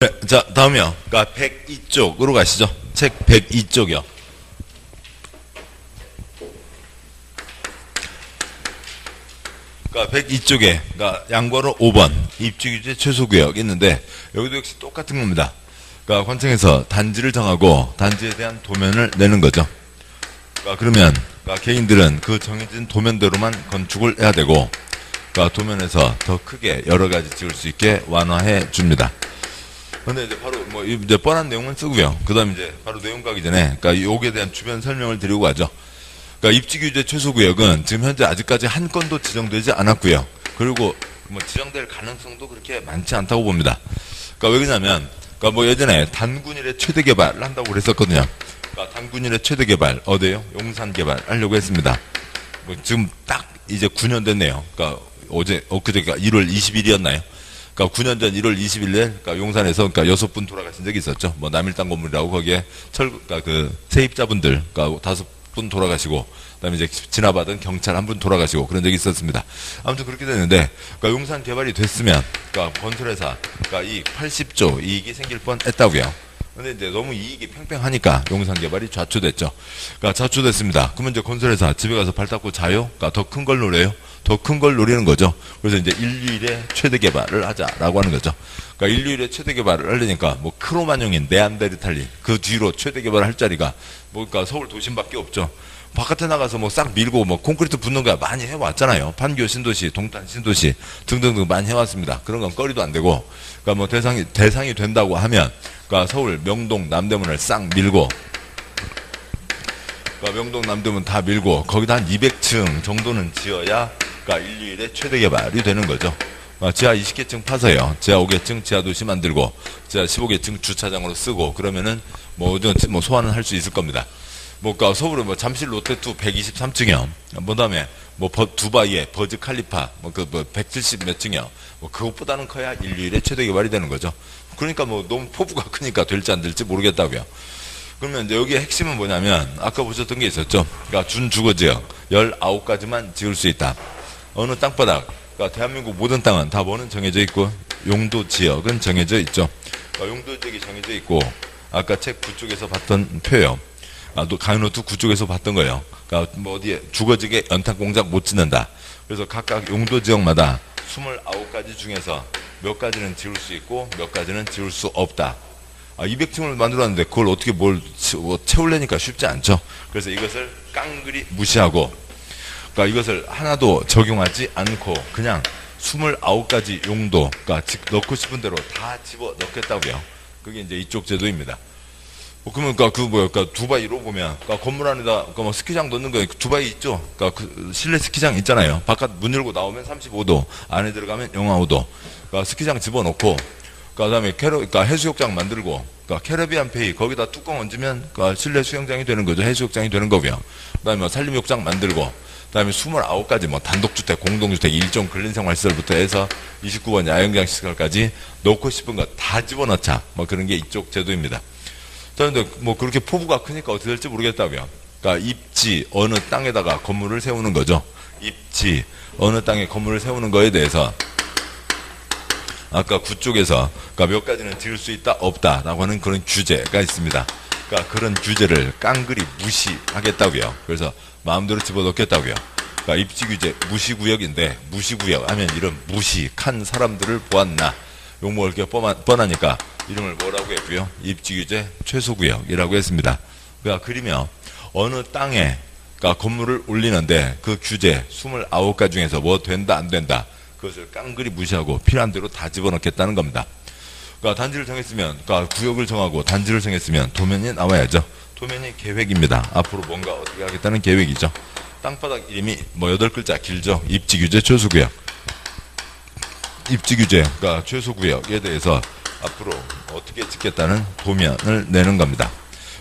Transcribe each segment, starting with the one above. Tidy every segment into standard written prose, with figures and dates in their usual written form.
네, 자, 다음이요. 그러니까 102쪽으로 가시죠. 책 102쪽이요. 그러니까 102쪽에, 그러니까 양괄호 5번 입지규제 최소구역 있는데 여기도 역시 똑같은 겁니다. 그러니까 관청에서 단지를 정하고 단지에 대한 도면을 내는 거죠. 그러니까 그러면 그러니까 개인들은 그 정해진 도면대로만 건축을 해야 되고, 그러니까 도면에서 더 크게 여러 가지 지을 수 있게 완화해 줍니다. 근데 이제 바로 뭐 이제 뻔한 내용은 쓰고요. 그다음 이제 바로 내용 가기 전에 그러니까 요기에 대한 주변 설명을 드리고 가죠. 그러니까 입지규제 최소구역은 지금 현재 아직까지 한 건도 지정되지 않았고요. 그리고 뭐 지정될 가능성도 그렇게 많지 않다고 봅니다. 그러니까 왜 그러냐면, 그러니까 뭐 예전에 단군일의 최대 개발을 한다고 그랬었거든요. 그러니까 단군일의 최대 개발 어디요? 용산 개발 하려고 했습니다. 뭐 지금 딱 이제 9년 됐네요. 그러니까 엊그제가 1월 20일이었나요? 그러니까 9년 전 1월 20일에 그러니까 용산에서 그러니까 6분 돌아가신 적이 있었죠. 뭐 남일당 건물이라고 거기에 그러니까 그 세입자분들 그러니까 5분 돌아가시고, 그다음에 이제 지나받은 경찰 1분 돌아가시고 그런 적이 있었습니다. 아무튼 그렇게 됐는데, 그러니까 용산 개발이 됐으면 그러니까 건설회사 그러니까 이익 80조 이익이 생길 뻔했다고요. 근데 이제 너무 이익이 팽팽하니까 용산 개발이 좌초됐죠. 그러니까 좌초됐습니다. 그러면 이제 건설회사 집에 가서 발 닦고 자요? 그러니까 더 큰 걸 노려요? 더 큰 걸 노리는 거죠. 그래서 이제 인류일의 최대 개발을 하자라고 하는 거죠. 그러니까 인류일의 최대 개발을 하려니까 뭐 크로마뇽인 네안데르탈린 그 뒤로 최대 개발을 할 자리가 뭐 그러니까 서울 도심밖에 없죠. 바깥에 나가서 뭐 싹 밀고 뭐 콘크리트 붓는 거 많이 해왔잖아요. 판교 신도시, 동탄 신도시 등등등 많이 해왔습니다. 그런 건 거리도 안 되고, 그러니까 뭐 대상이 된다고 하면, 그러니까 서울 명동 남대문을 싹 밀고, 그러니까 명동 남대문 다 밀고 거기다 한 200층 정도는 지어야 그러니까 인류일의 최대 개발이 되는 거죠. 지하 20개층 파서요. 지하 5개층 지하 도시 만들고 지하 15개층 주차장으로 쓰고 그러면은 뭐 소화는 할 수 있을 겁니다. 뭐, 그니까 서울은 뭐 잠실 롯데투 123층이요. 뭐 다음에 뭐 두바이의 버즈 칼리파 뭐 170 몇 층이요. 뭐 그것보다는 커야 인류일의 최대 개발이 되는 거죠. 그러니까 뭐 너무 포부가 크니까 될지 안 될지 모르겠다고요. 그러면 이제 여기의 핵심은 뭐냐면 아까 보셨던 게 있었죠. 그러니까 준주거지역 19가지만 지을 수 있다. 어느 땅바닥, 그러니까 대한민국 모든 땅은 다 뭐는 정해져 있고 용도 지역은 정해져 있죠. 그러니까 용도 지역이 정해져 있고 아까 책 9쪽에서 봤던 표요. 강연노트 9쪽에서 봤던 거예요. 그러니까 뭐 어디에 주거지역에 연탄 공장 못 짓는다. 그래서 각각 용도 지역마다 29가지 중에서 몇 가지는 지을 수 있고 몇 가지는 지을 수 없다. 200층을 만들었는데 그걸 어떻게 채우려니까 쉽지 않죠. 그래서 이것을 깡그리 무시하고, 그러니까 이것을 하나도 적용하지 않고 그냥 29가지 용도, 그러니까 넣고 싶은 대로 다 집어 넣겠다고요. 그게 이제 이쪽 제도입니다. 그러면 그러니까 두바이로 보면 그러니까 건물 안에다 그러니까 뭐 스키장 넣는 거 두바이 있죠. 그러니까 그 실내 스키장 있잖아요. 바깥 문 열고 나오면 35도, 안에 들어가면 영하 5도. 그러니까 스키장 집어넣고, 그다음에 그러니까 해수욕장 만들고, 그러니까 캐리비안 페이 거기다 뚜껑 얹으면 그러니까 실내 수영장이 되는 거죠. 해수욕장이 되는 거고요. 그다음에 뭐 산림욕장 만들고, 그다음에 29가지 뭐 단독주택, 공동주택, 일종 근린생활시설부터 해서 29번 야영장 시설까지 넣고 싶은 거 다 집어넣자. 뭐 그런 게 이쪽 제도입니다. 그런데 뭐 그렇게 포부가 크니까 어떻게 될지 모르겠다고요. 그러니까 입지 어느 땅에다가 건물을 세우는 거죠. 입지 어느 땅에 건물을 세우는 거에 대해서 아까 9쪽에서 그러니까 몇 가지는 지을 수 있다 없다라고 하는 그런 규제가 있습니다. 그러니까 그런 규제를 깡그리 무시하겠다고요. 그래서 마음대로 집어넣겠다고요. 그러니까 입지 규제 무시구역인데, 무시구역 하면 이런 무식한 사람들을 보았나, 욕먹을 게 뻔하니까 이름을 뭐라고 했고요? 입지규제 최소구역이라고 했습니다. 그러니까 그리며 어느 땅에 그러니까 건물을 올리는데 그 규제 29가지 중에서 뭐 된다 안 된다 그것을 깡그리 무시하고 필요한 대로 다 집어넣겠다는 겁니다. 그러니까 단지를 정했으면, 그러니까 구역을 정하고 단지를 정했으면 도면이 나와야죠. 도면이 계획입니다. 앞으로 뭔가 어떻게 하겠다는 계획이죠. 땅바닥 이름이 뭐 8글자 길죠. 입지규제 최소구역. 입지규제, 그러니까 최소구역에 대해서 앞으로 어떻게 짓겠다는 도면을 내는 겁니다.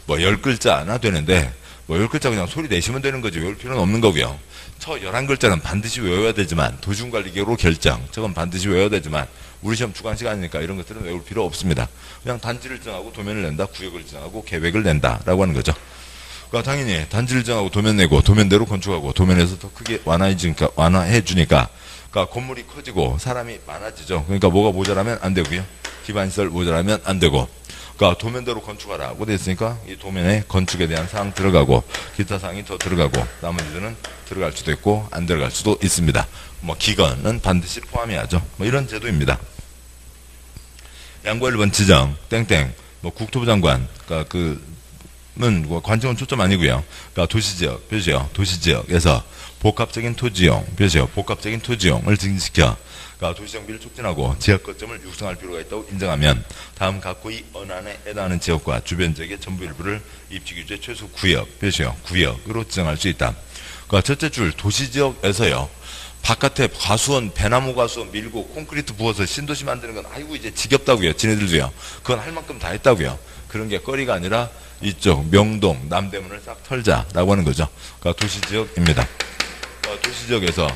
뭐 10글자 하나 되는데 뭐 10글자 그냥 소리 내시면 되는 거죠. 외울 필요는 없는 거고요. 저 11글자는 반드시 외워야 되지만, 도시군관리계획으로 결정, 저건 반드시 외워야 되지만 우리 시험 주관 시간이니까 이런 것들은 외울 필요 없습니다. 그냥 단지를 정하고 도면을 낸다, 구역을 정하고 계획을 낸다라고 하는 거죠. 그러니까 당연히 단지를 정하고 도면 내고 도면대로 건축하고 도면에서 더 크게 완화해 주니까 그러니까 건물이 커지고 사람이 많아지죠. 그러니까 뭐가 모자라면 안 되고요. 기반시설 모자라면 안 되고. 그러니까 도면대로 건축하라고 되어 있으니까 이 도면에 건축에 대한 사항 들어가고 기타 사항이 더 들어가고 나머지들은 들어갈 수도 있고 안 들어갈 수도 있습니다. 뭐 기건은 반드시 포함해야죠. 뭐 이런 제도입니다. 양과 1번 지정 땡땡 뭐 국토부 장관 그러니까 는 관청은 초점 아니고요. 그러니까 도시지역 표시요. 도시지역에서 복합적인 토지용 표시요. 복합적인 토지용을 증진시켜 그러니까 도시정비를 촉진하고 지역 거점을 육성할 필요가 있다고 인정하면 다음 각호의 언안에 해당하는 지역과 주변 지역의 전부 일부를 입지규제 최소 구역 표시요. 구역으로 지정할 수 있다. 그러니까 첫째 줄 도시지역에서요. 바깥에 과수원, 배나무 과수원 밀고 콘크리트 부어서 신도시 만드는 건 아이고 이제 지겹다고요. 지네들도요. 그건 할 만큼 다 했다고요. 그런 게 거리가 아니라 이쪽 명동, 남대문을 싹 털자라고 하는 거죠. 그러니까 도시지역입니다. 그러니까 도시지역에서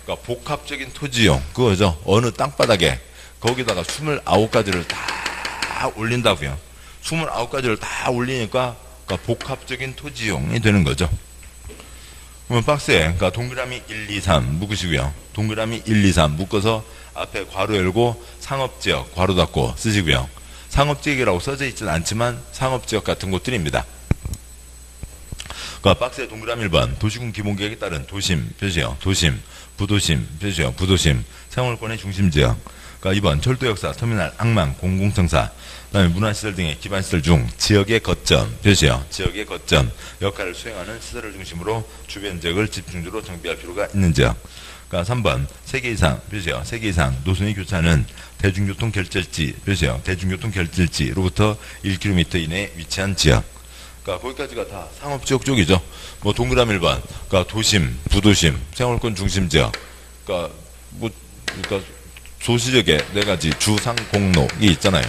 그러니까 복합적인 토지용 그거죠. 어느 땅바닥에 거기다가 29가지를 다 올린다고요. 29가지를 다 올리니까 그러니까 복합적인 토지용이 되는 거죠. 그러면 박스에 그러니까 동그라미 1, 2, 3 묶으시고요. 동그라미 1, 2, 3 묶어서 앞에 괄호 열고 상업지역 괄호 닫고 쓰시고요. 상업지역이라고 써져 있지는 않지만 상업지역 같은 곳들입니다. 그러니까 박스에 동그라미 1번 도시군 기본계획에 따른 도심 표시요. 도심, 부도심 표시요. 부도심, 생활권의 중심지역. 그러니까 2번 철도 역사, 터미널, 항만, 공공청사, 그다음에 문화시설 등의 기반시설 중 지역의 거점 표시요. 지역의 거점 역할을 수행하는 시설을 중심으로 주변 지역을 집중적으로 정비할 필요가 있는 지역. 그러니까 3번 3개 이상 표시요. 3개 이상 노선이 교차하는 대중교통 결절지 표시요. 대중교통 결절지로부터 1km 이내에 위치한 지역. 그러니까 거기까지가 다 상업지역 쪽이죠. 뭐 동그라미 1번 그러니까 도심, 부도심, 생활권 중심지역. 그러니까 도시지역에 4가지 주상 공록이 있잖아요.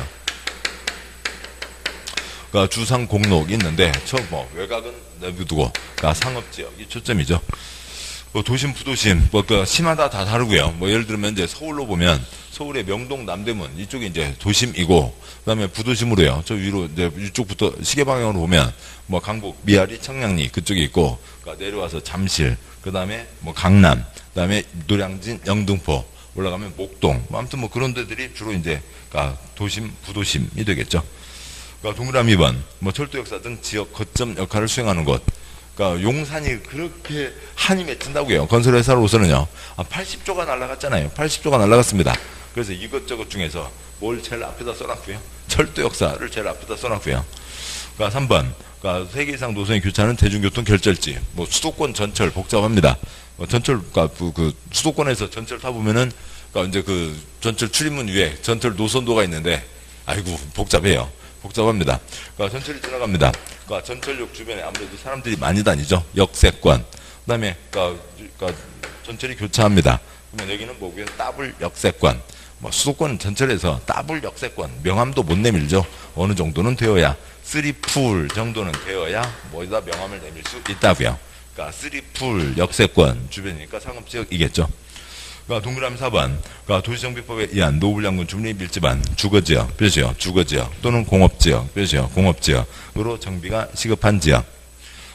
그러니까 주상 공록이 있는데 뭐 외곽은 내비두고 그러니까 상업지역이 초점이죠. 뭐 도심, 부도심, 심마다 다 다르고요. 뭐 예를 들면 이제 서울로 보면 서울의 명동, 남대문 이쪽이 이제 도심이고, 그다음에 부도심으로요. 저 위로 이제 이쪽부터 시계 방향으로 보면 뭐 강북, 미아리, 청량리 그쪽이 있고, 그러니까 내려와서 잠실, 그다음에 뭐 강남, 그다음에 노량진, 영등포 올라가면 목동, 뭐 아무튼 뭐 그런 데들이 주로 이제 그러니까 도심, 부도심이 되겠죠. 그러니까 동그라미 2번 뭐 철도 역사 등 지역 거점 역할을 수행하는 곳. 그러니까 용산이 그렇게 한이 맺힌다고요. 건설회사로서는요. 80조가 날라갔잖아요. 80조가 날라갔습니다. 그래서 이것저것 중에서 뭘 제일 앞에다 써놨고요. 철도 역사를 제일 앞에다 써놨고요. 그러니까 3번 그러니까 3개 이상 노선이 교차하는 대중교통 결절지. 뭐 수도권 전철 복잡합니다. 전철 그러니까 그 수도권에서 전철 타보면은 그러니까 이제 그 전철 출입문 위에 전철 노선도가 있는데 아이고 복잡해요. 복잡합니다. 그러니까 전철이 지나갑니다. 그러니까 전철역 주변에 아무래도 사람들이 많이 다니죠. 역세권. 그다음에 그러니까 전철이 교차합니다. 그러면 여기는 뭐고요? 더블 역세권. 뭐 수도권 전철에서 더블 역세권 명함도 못 내밀죠. 어느 정도는 되어야 3풀 정도는 되어야 뭐에다 명함을 내밀 수 있다고요. 그러니까 3풀 역세권 주변이니까 상업지역이겠죠. 그러니까 동그라미 4번 그러니까 도시정비법에 의한 노블양군 주민의 밀집한 주거지역 표시요. 주거지역 또는 공업지역 표시요. 공업지역으로 정비가 시급한 지역.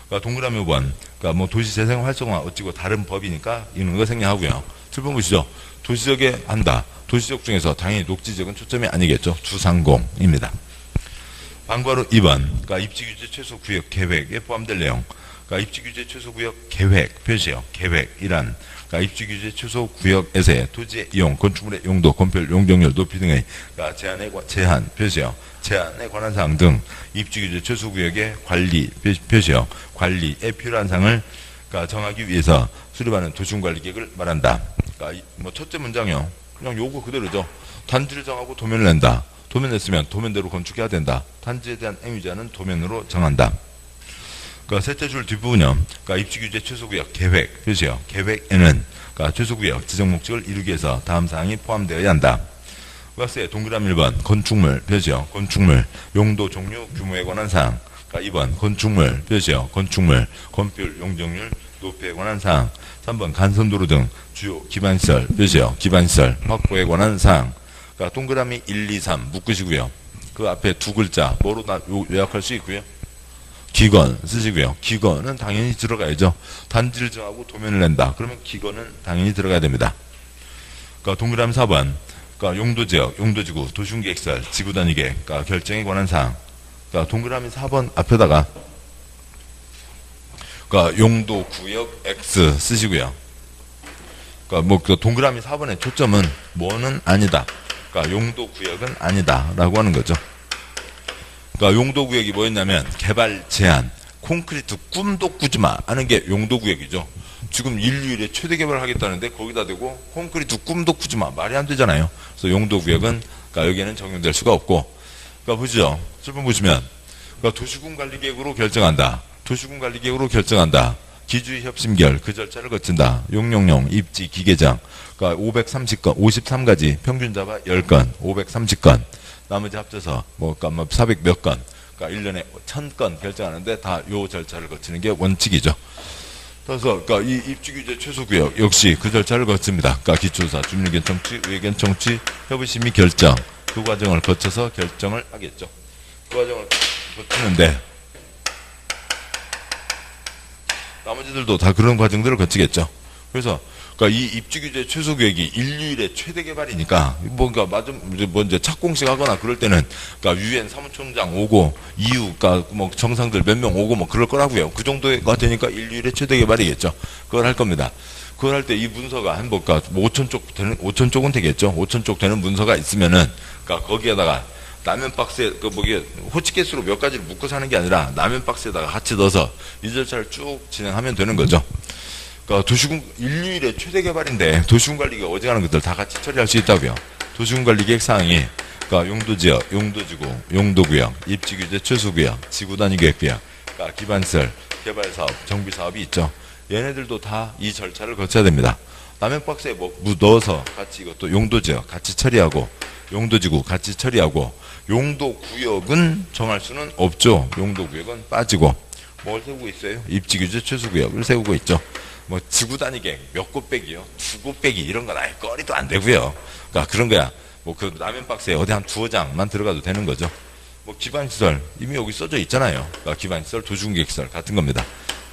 그러니까 동그라미 5번 그러니까 뭐 도시재생 활성화 어찌고 다른 법이니까 이런 거 생략하고요. 7번 보시죠. 도시지역에 한다. 도시지역 중에서 당연히 녹지지역은 초점이 아니겠죠. 주상공입니다. 방과로 2번 그러니까 입지규제 최소구역 계획에 포함될 내용. 그러니까 입지규제 최소구역 계획 표시요. 계획이란 그러니까 입지규제 최소구역에서의 토지의 이용, 건축물의 용도, 건폐율, 용적률 높이 등의 그러니까 제한 표시요. 제한에 관한 사항 등 입지규제 최소구역의 관리 표시요. 관리에 필요한 사항을 그러니까 정하기 위해서 수립하는 도시군관리계획을 말한다. 그러니까 뭐 첫째 문장이요. 그냥 요거 그대로죠. 단지를 정하고 도면을 낸다. 도면 냈으면 도면대로 건축해야 된다. 단지에 대한 행위자는 도면으로 정한다. 그러니까 셋째 줄 뒷부분이요. 그러니까 입지규제 최소구역 계획 표시요. 계획에는 그러니까 최소구역 지정 목적을 이루기 위해서 다음 사항이 포함되어야 한다. 박스에 동그라미 1번 건축물 표시요. 건축물 용도 종류 규모에 관한 사항. 그러니까 2번 건축물 표시요. 건축물 건폐율 용적률 높이에 관한 사항. 3번 간선도로 등 주요 기반시설 표시요. 기반시설 확보에 관한 사항. 그러니까 동그라미 1, 2, 3 묶으시고요. 그 앞에 두 글자 뭐로 요약할 수 있고요. 기건 쓰시고요. 기건은 당연히 들어가야죠. 단지를 정하고 도면을 낸다. 그러면 기건은 당연히 들어가야 됩니다. 그러니까 동그라미 4번. 그러니까 용도지역, 용도지구, 도시군계획설, 지구단위계획, 그러니까 결정에 관한 사항. 그러니까 동그라미 4번 앞에다가 그러니까 용도구역 X 쓰시고요. 그러니까 뭐 그 동그라미 4번의 초점은 뭐는 아니다. 그러니까 용도구역은 아니다라고 하는 거죠. 그러니까 용도구역이 뭐였냐면 개발 제한, 콘크리트 꿈도 꾸지 마 하는 게 용도구역이죠. 지금 인류일에 최대 개발을 하겠다는데 거기다 대고 콘크리트 꿈도 꾸지 마, 말이 안 되잖아요. 그래서 용도구역은 그러니까 여기에는 적용될 수가 없고, 그러니까 보시죠. 7번 보시면 그러니까 도시군 관리계획으로 결정한다. 도시군 관리계획으로 결정한다. 기주의 협심결 그 절차를 거친다. 용용용 입지 기계장 그러니까 530건 53가지 평균 잡아 10건 530건 나머지 합쳐서 뭐 그러니까 뭐 400 몇 건 그러니까 1년에 1000건 결정하는데 다 요 절차를 거치는 게 원칙이죠. 그래서 그러니까 이 입지규제 최소구역 역시 그 절차를 거칩니다. 그러니까 기초사, 주민의견 청취, 의견 청취, 협의심의 결정 그 과정을 거쳐서 결정을 하겠죠. 그 과정을 거치는데 나머지들도 다 그런 과정들을 거치겠죠. 그래서 그러니까 이 입지규제 최소구역이 인류일의 최대 개발이니까 뭔가 뭐 이제 착공식 하거나 그럴 때는 그러니까 유엔 사무총장 오고 EU 그러니까 뭐 정상들 몇 명 오고 뭐 그럴 거라고요. 그 정도가 되니까 인류일의 최대 개발이겠죠. 그걸 할 겁니다. 그걸 할 때 이 문서가 한 뭐가 5,000쪽 되는 5,000쪽은 되겠죠. 5,000쪽 되는 문서가 있으면은 그러니까 거기에다가 라면 박스에 그 뭐게 호치케스로 몇 가지를 묶어서 하는 게 아니라 라면 박스에다가 같이 넣어서 이 절차를 쭉 진행하면 되는 거죠. 그러니까 도시군 인류일의 최대 개발인데 도시군 관리가 어지간한 것들 다 같이 처리할 수 있다고요. 도시군 관리 계획 사항이 그러니까 용도지역, 용도지구, 용도구역, 입지규제 최소구역, 지구단위 계획구역, 그러니까 기반시설, 개발사업, 정비사업이 있죠. 얘네들도 다 이 절차를 거쳐야 됩니다. 라면 박스에 뭐 넣어서 같이 이것도 용도지역 같이 처리하고 용도지구 같이 처리하고 용도구역은 정할 수는 없죠. 용도구역은 빠지고 뭘 세우고 있어요? 입지규제 최소구역을 세우고 있죠. 뭐 지구단위계획 몇 곳 빼기요? 2곳 빼기 이런 건 아예 꺼리도 안 되고요. 그러니까 그런 거야. 뭐 그 라면 박스에 어디 한 2장만 들어가도 되는 거죠. 뭐 기반시설 이미 여기 써져 있잖아요. 그러니까 기반시설, 도시군계획시설 같은 겁니다.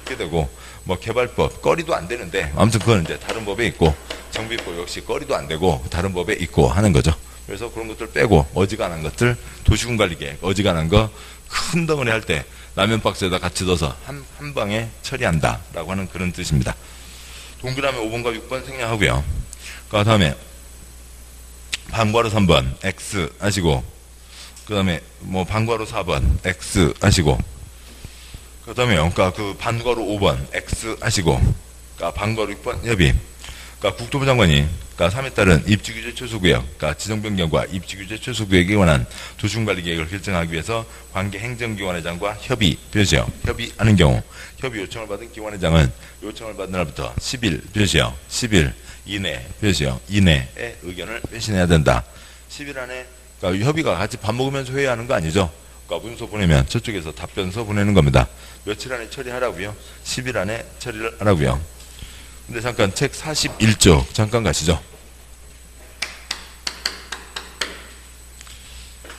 그렇게 되고 뭐 개발법 꺼리도 안 되는데 아무튼 그건 이제 다른 법에 있고 정비법 역시 꺼리도 안 되고 다른 법에 있고 하는 거죠. 그래서 그런 것들 빼고 어지간한 것들 도시군 관리계획 어지간한 거 큰 덩어리 할 때 라면 박스에다 같이 넣어서 한 방에 처리한다 라고 하는 그런 뜻입니다. 동그라미 5번과 6번 생략하고요. 그 다음에 반괄호 3번 X 하시고 그 다음에 뭐 반괄호 4번 X 하시고 그 다음에 그러니까 그 반괄호 5번 X 하시고 그러니까 반괄호 6번 협의 그러니까 국토부 장관이 그러니까 3에 따른 입지규제 최소구역, 그러니까 지정변경과 입지규제 최소구역에 관한 도시군관리계획을 결정하기 위해서 관계 행정기관회장과 협의, 표시어, 협의하는 경우 협의 요청을 받은 기관회장은 요청을 받은 날부터 10일, 표시어, 10일 이내, 표시어, 이내의 의견을 회신해야 된다. 10일 안에 그러니까 협의가 같이 밥 먹으면서 회의하는 거 아니죠? 그러니까 문서 보내면 저쪽에서 답변서 보내는 겁니다. 며칠 안에 처리하라고요? 10일 안에 처리를 하라고요. 근데 잠깐 책 41쪽 잠깐 가시죠.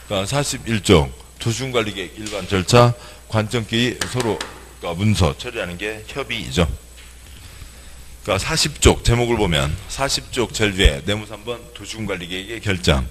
그러니까 41쪽 도시군관리계획 일반 절차 관점끼리 서로 그러니까 문서 처리하는 게 협의이죠. 그러니까 40쪽 제목을 보면 40쪽 제일 위에 네모 3번 도시군관리계획의 결정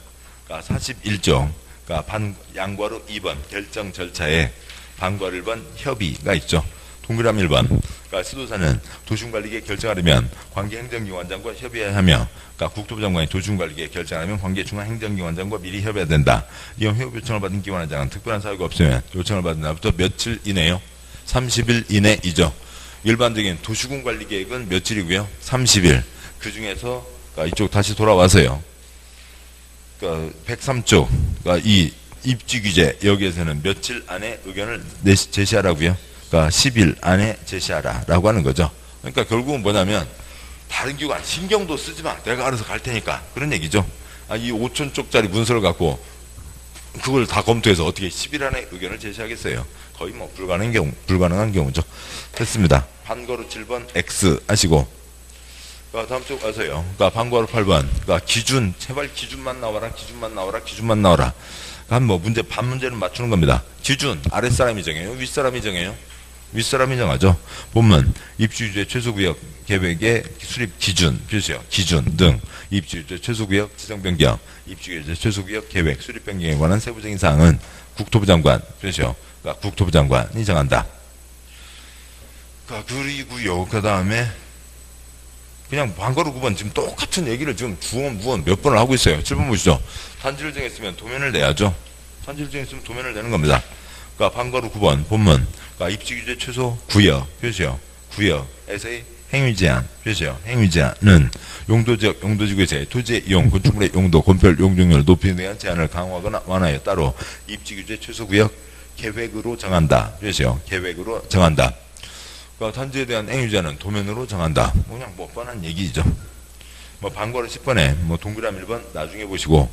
그러니까 41쪽 그러니까 양괄호 2번 결정 절차에 반괄호 1번 협의가 있죠. 동그라미 1번 그러니까 수도사는 도시군관리계획 결정하려면 관계행정기관장과 협의해야 하며 그러니까 국토부 장관이 도시군관리계획 결정하려면 관계중앙행정기관장과 미리 협의해야 된다. 이런 협의 요청을 받은 기관장은 특별한 사유가 없으면 요청을 받은 날부터 며칠 이내요? 30일 이내이죠. 일반적인 도시군관리계획은 며칠이고요? 30일. 그 중에서 그러니까 이쪽 다시 돌아와서요. 그러니까 103쪽 그러니까 이 입지규제 여기에서는 며칠 안에 의견을 제시하라고요? 그러니까 10일 안에 제시하라 라고 하는 거죠. 그러니까 결국은 뭐냐면 다른 기관 신경도 쓰지 마. 내가 알아서 갈 테니까. 그런 얘기죠. 이 5,000쪽짜리 문서를 갖고 그걸 다 검토해서 어떻게 10일 안에 의견을 제시하겠어요. 거의 뭐 불가능한 경우죠. 됐습니다. 반괄호 7번 X 하시고 그러니까 다음 쪽 와서요. 그러니까 반괄호 8번 그러니까 기준 제발 기준만 나와라. 기준만 나와라. 한 뭐 문제 반 문제는 맞추는 겁니다. 기준 아랫사람이 정해요? 윗사람이 정해요? 윗사람이 정하죠. 본문 입주규제 최소구역 계획의 수립 기준 표시요. 기준 등 입주규제 최소구역 지정 변경, 입주규제 최소구역 계획 수립 변경에 관한 세부적인 사항은 국토부 장관 표시요. 그러니까 국토부 장관이 정한다. 그리고요. 그 다음에 그냥 방과후 9번 지금 똑같은 얘기를 지금 주원, 무원 몇 번을 하고 있어요. 7번 보시죠. 단지를 정했으면 도면을 내야죠. 단지를 정했으면 도면을 내는 겁니다. 그러니까 방과후 9번 본문 그러니까 입지규제 최소 구역 표시요. 구역에서의 행위제한 표시요. 행위제한은 용도지역, 용도지구에서의 토지의 이용, 건축물의 용도, 건폐율, 용적률 높이에 대한 제한을 강화하거나 완화하여 따로 입지규제 최소구역 계획으로 정한다. 표시요. 계획으로 정한다. 그러니까 단지에 대한 행위제한은 도면으로 정한다. 그냥 뭐 뻔한 얘기죠. 뭐 방과후 10번에 뭐 동그라미 1번 나중에 보시고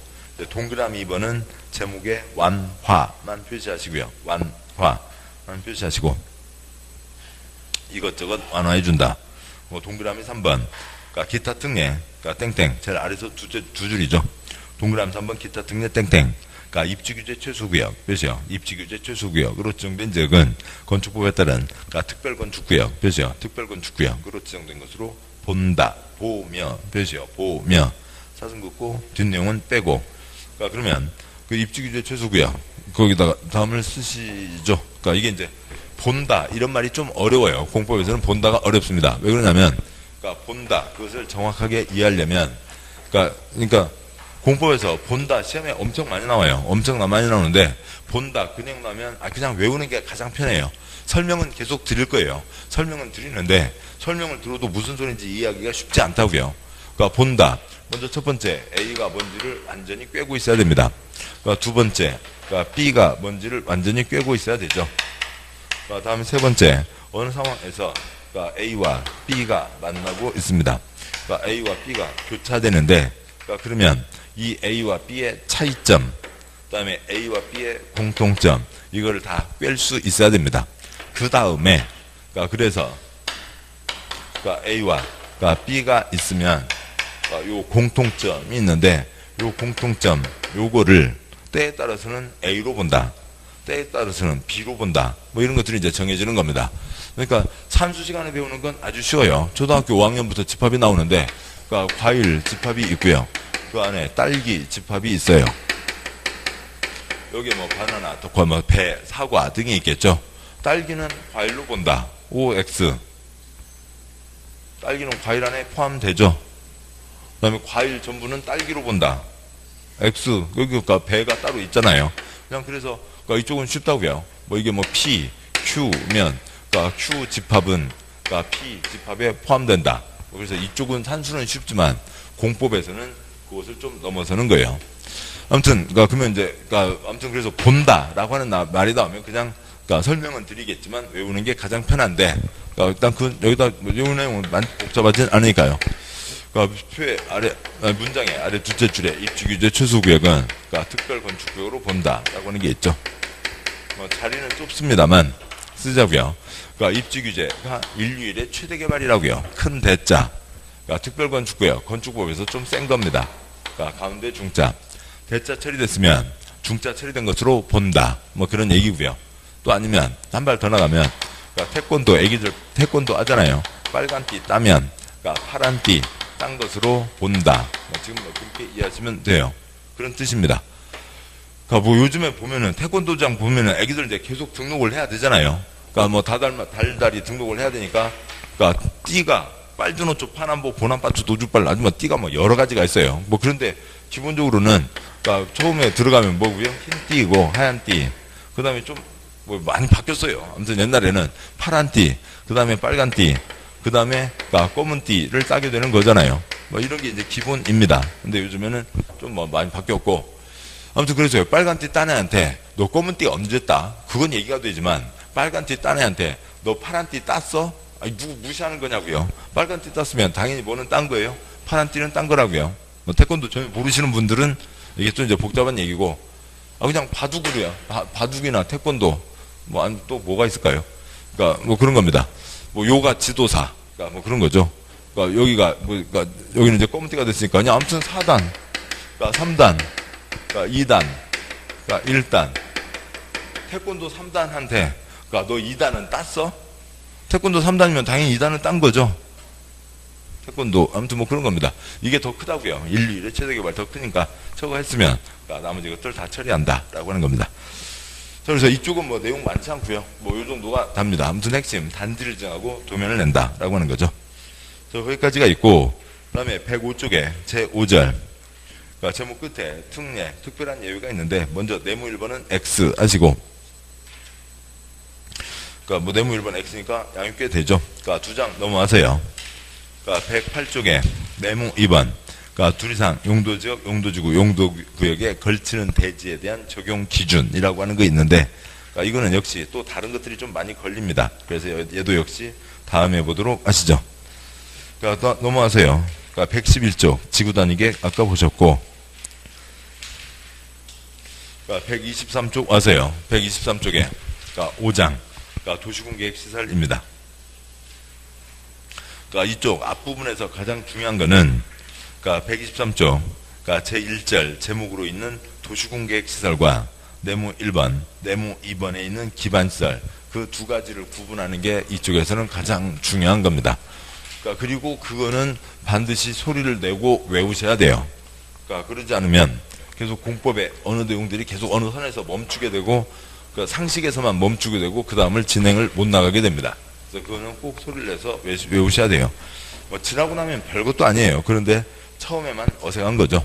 동그라미 2번은 제목에 완화만 표시하시고요. 완화만 표시하시고 이것저것 완화해준다. 뭐 동그라미 3번 그러니까 기타 특례 그러니까 땡땡 제일 아래서 두 줄이죠. 동그라미 3번 기타 특례 땡땡 그러니까 입지규제 최소구역 표시요. 입지규제 최소구역으로 지정된 지역은 건축법에 따른 그러니까 특별건축구역 표시요. 특별건축구역으로 지정된 것으로 본다. 보며 표시요. 보며 사슴 긋고 뒷내용은 빼고 그러니까 그러면 그 입지규제 최소구역 거기다가 다음을 쓰시죠. 그러니까 이게 이제 본다 이런 말이 좀 어려워요. 공법에서는 본다가 어렵습니다. 왜 그러냐면 그러니까 본다 그것을 정확하게 이해하려면 그러니까 공법에서 본다 시험에 엄청 많이 나와요. 엄청 많이 나오는데 본다 그냥 나면 그냥 외우는 게 가장 편해요. 설명은 계속 드릴 거예요. 설명은 드리는데 설명을 들어도 무슨 소리인지 이해하기가 쉽지 않다고요. 그러니까 본다. 먼저 첫 번째 A가 뭔지를 완전히 꿰고 있어야 됩니다. 그러니까 두 번째 그러니까 B가 뭔지를 완전히 꿰고 있어야 되죠. 그러니까 다음에 세 번째 어느 상황에서 그러니까 A와 B가 만나고 있습니다. 그러니까 A와 B가 교차되는데 그러니까 그러면 이 A와 B의 차이점 그다음에 A와 B의 공통점 이거를 다 꿰 수 있어야 됩니다. 그 다음에 그러니까 그래서 그러니까 A와 그러니까 B가 있으면 요 공통점이 있는데 요 공통점 요거를 때에 따라서는 A로 본다. 때에 따라서는 B로 본다. 뭐 이런 것들이 이제 정해지는 겁니다. 그러니까 산수 시간에 배우는 건 아주 쉬워요. 초등학교 5학년부터 집합이 나오는데 그러니까 과일 집합이 있고요. 그 안에 딸기 집합이 있어요. 여기 뭐 바나나, 독화, 뭐 배, 사과 등이 있겠죠. 딸기는 과일로 본다. OX. 딸기는 과일 안에 포함되죠. 그 다음에 과일 전부는 딸기로 본다. X. 여기 그러니까 배가 따로 있잖아요. 그냥 그래서 그러니까 이쪽은 쉽다고요. 뭐 이게 뭐 P, Q면 그러니까 Q 집합은 그러니까 P 집합에 포함된다. 그래서 이쪽은 산수는 쉽지만 공법에서는 그것을 좀 넘어서는 거예요. 아무튼 그러니까 그러면 이제 그러니까 아무튼 그래서 본다라고 하는 말이 나오면 그냥 그러니까 설명은 드리겠지만 외우는 게 가장 편한데 그러니까 일단 그 여기다 외우는 내용은 많이 복잡하진 않으니까요. 그러니까 표의 아래 문장의 아래 둘째 줄에 입지규제 최소구역은 그러니까 특별건축구역으로 본다라고 하는 게 있죠. 뭐 자리는 좁습니다만 쓰자고요. 그러니까 입지규제가 인류일의 최대 개발이라고요. 큰 대자. 그러니까 특별건축구역 건축법에서 좀 센 겁니다. 그러니까 가운데 중자. 대자 처리됐으면 중자 처리된 것으로 본다. 뭐 그런 얘기고요. 또 아니면 한 발 더 나가면 그러니까 태권도 애기들 태권도 하잖아요. 빨간 띠 따면 그러니까 파란 띠 딴 것으로 본다. 뭐 지금 뭐 그렇게 이해하시면 돼요. 그런 뜻입니다. 그러니까 뭐 요즘에 보면은 태권도장 보면은 애기들 이제 계속 등록을 해야 되잖아요. 그러니까 뭐 달달이 등록을 해야 되니까 그러니까 띠가 빨주노초 파남보 보남바추 도주빨 아주 뭐 띠가 뭐 여러 가지가 있어요. 뭐 그런데 기본적으로는 그러니까 처음에 들어가면 뭐고요? 흰 띠고 하얀 띠. 그다음에 좀 뭐 많이 바뀌었어요. 아무튼 옛날에는 파란 띠, 그다음에 빨간 띠, 그다음에 그러니까 검은 띠를 따게 되는 거잖아요. 뭐 이런 게 이제 기본입니다. 근데 요즘에는 좀 뭐 많이 바뀌었고 아무튼 그래서요. 빨간 띠 딴 애한테 너 검은 띠 언제 따? 그건 얘기가 되지만 빨간 띠 딴 애한테 너 파란 띠 땄어? 아니 누구 무시하는 거냐고요. 빨간 띠 땄으면 당연히 뭐는 딴 거예요. 파란 띠는 딴 거라고요. 뭐 태권도 전혀 모르시는 분들은 이게 또 이제 복잡한 얘기고 그냥 바둑으로요. 바둑이나 태권도 뭐 또 뭐가 있을까요? 그러니까 뭐 그런 겁니다. 뭐 요가 지도사 그러니까 뭐 그런 거죠. 그러니까 여기가 뭐 그러니까 여기는 이제 검은 띠가 됐으니까 그냥 아무튼 4단, 그러니까 3단, 그러니까 2단, 그러니까 1단. 태권도 3단한테 그러니까 너 2단은 땄어? 태권도 3단이면 당연히 2단은 딴 거죠. 태권도 아무튼 뭐 그런 겁니다. 이게 더 크다고요. 인류일의 최대 개발 더 크니까 저거 했으면 나머지 것들 다 처리한다 라고 하는 겁니다. 그래서 이쪽은 뭐 내용 많지 않고요. 뭐 요 정도가 답니다. 아무튼 핵심 단지를 정하고 도면을 낸다 라고 하는 거죠. 그래서 거기까지가 있고, 그 다음에 105쪽에 제5절 그러니까 제목 끝에 특례 특별한 예외가 있는데, 먼저 네모 1번은 X 하시고, 그러니까 뭐 네모 1번 X니까 양이 꽤 되죠. 그러니까 두 장 넘어가세요. 그러니까 108쪽에 네모 2번 그러니까 둘 이상 용도지역, 용도지구, 용도구역에 걸치는 대지에 대한 적용 기준이라고 하는 거 있는데, 그러니까 이거는 역시 또 다른 것들이 좀 많이 걸립니다. 그래서 얘도 역시 다음에 보도록 하시죠. 그러니까 또 넘어가세요. 그러니까 111쪽 지구단위계 아까 보셨고, 그러니까 123쪽 와세요. 123쪽에 그러니까 5장 그러니까 도시군계획시설입니다. 그러니까 이쪽 앞부분에서 가장 중요한 거는 그러니까 123쪽 그러니까 제1절 제목으로 있는 도시군계획시설과 네모 1번, 네모 2번에 있는 기반시설, 그 두 가지를 구분하는 게 이쪽에서는 가장 중요한 겁니다. 그러니까 그리고 그거는 반드시 소리를 내고 외우셔야 돼요. 그러니까 그러지 않으면 계속 공법의 어느 내용들이 계속 어느 선에서 멈추게 되고, 그 상식에서만 멈추게 되고 그 다음을 진행을 못 나가게 됩니다. 그래서 그거는 꼭 소리를 내서 외우셔야 돼요. 뭐 지나고 나면 별것도 아니에요. 그런데 처음에만 어색한 거죠.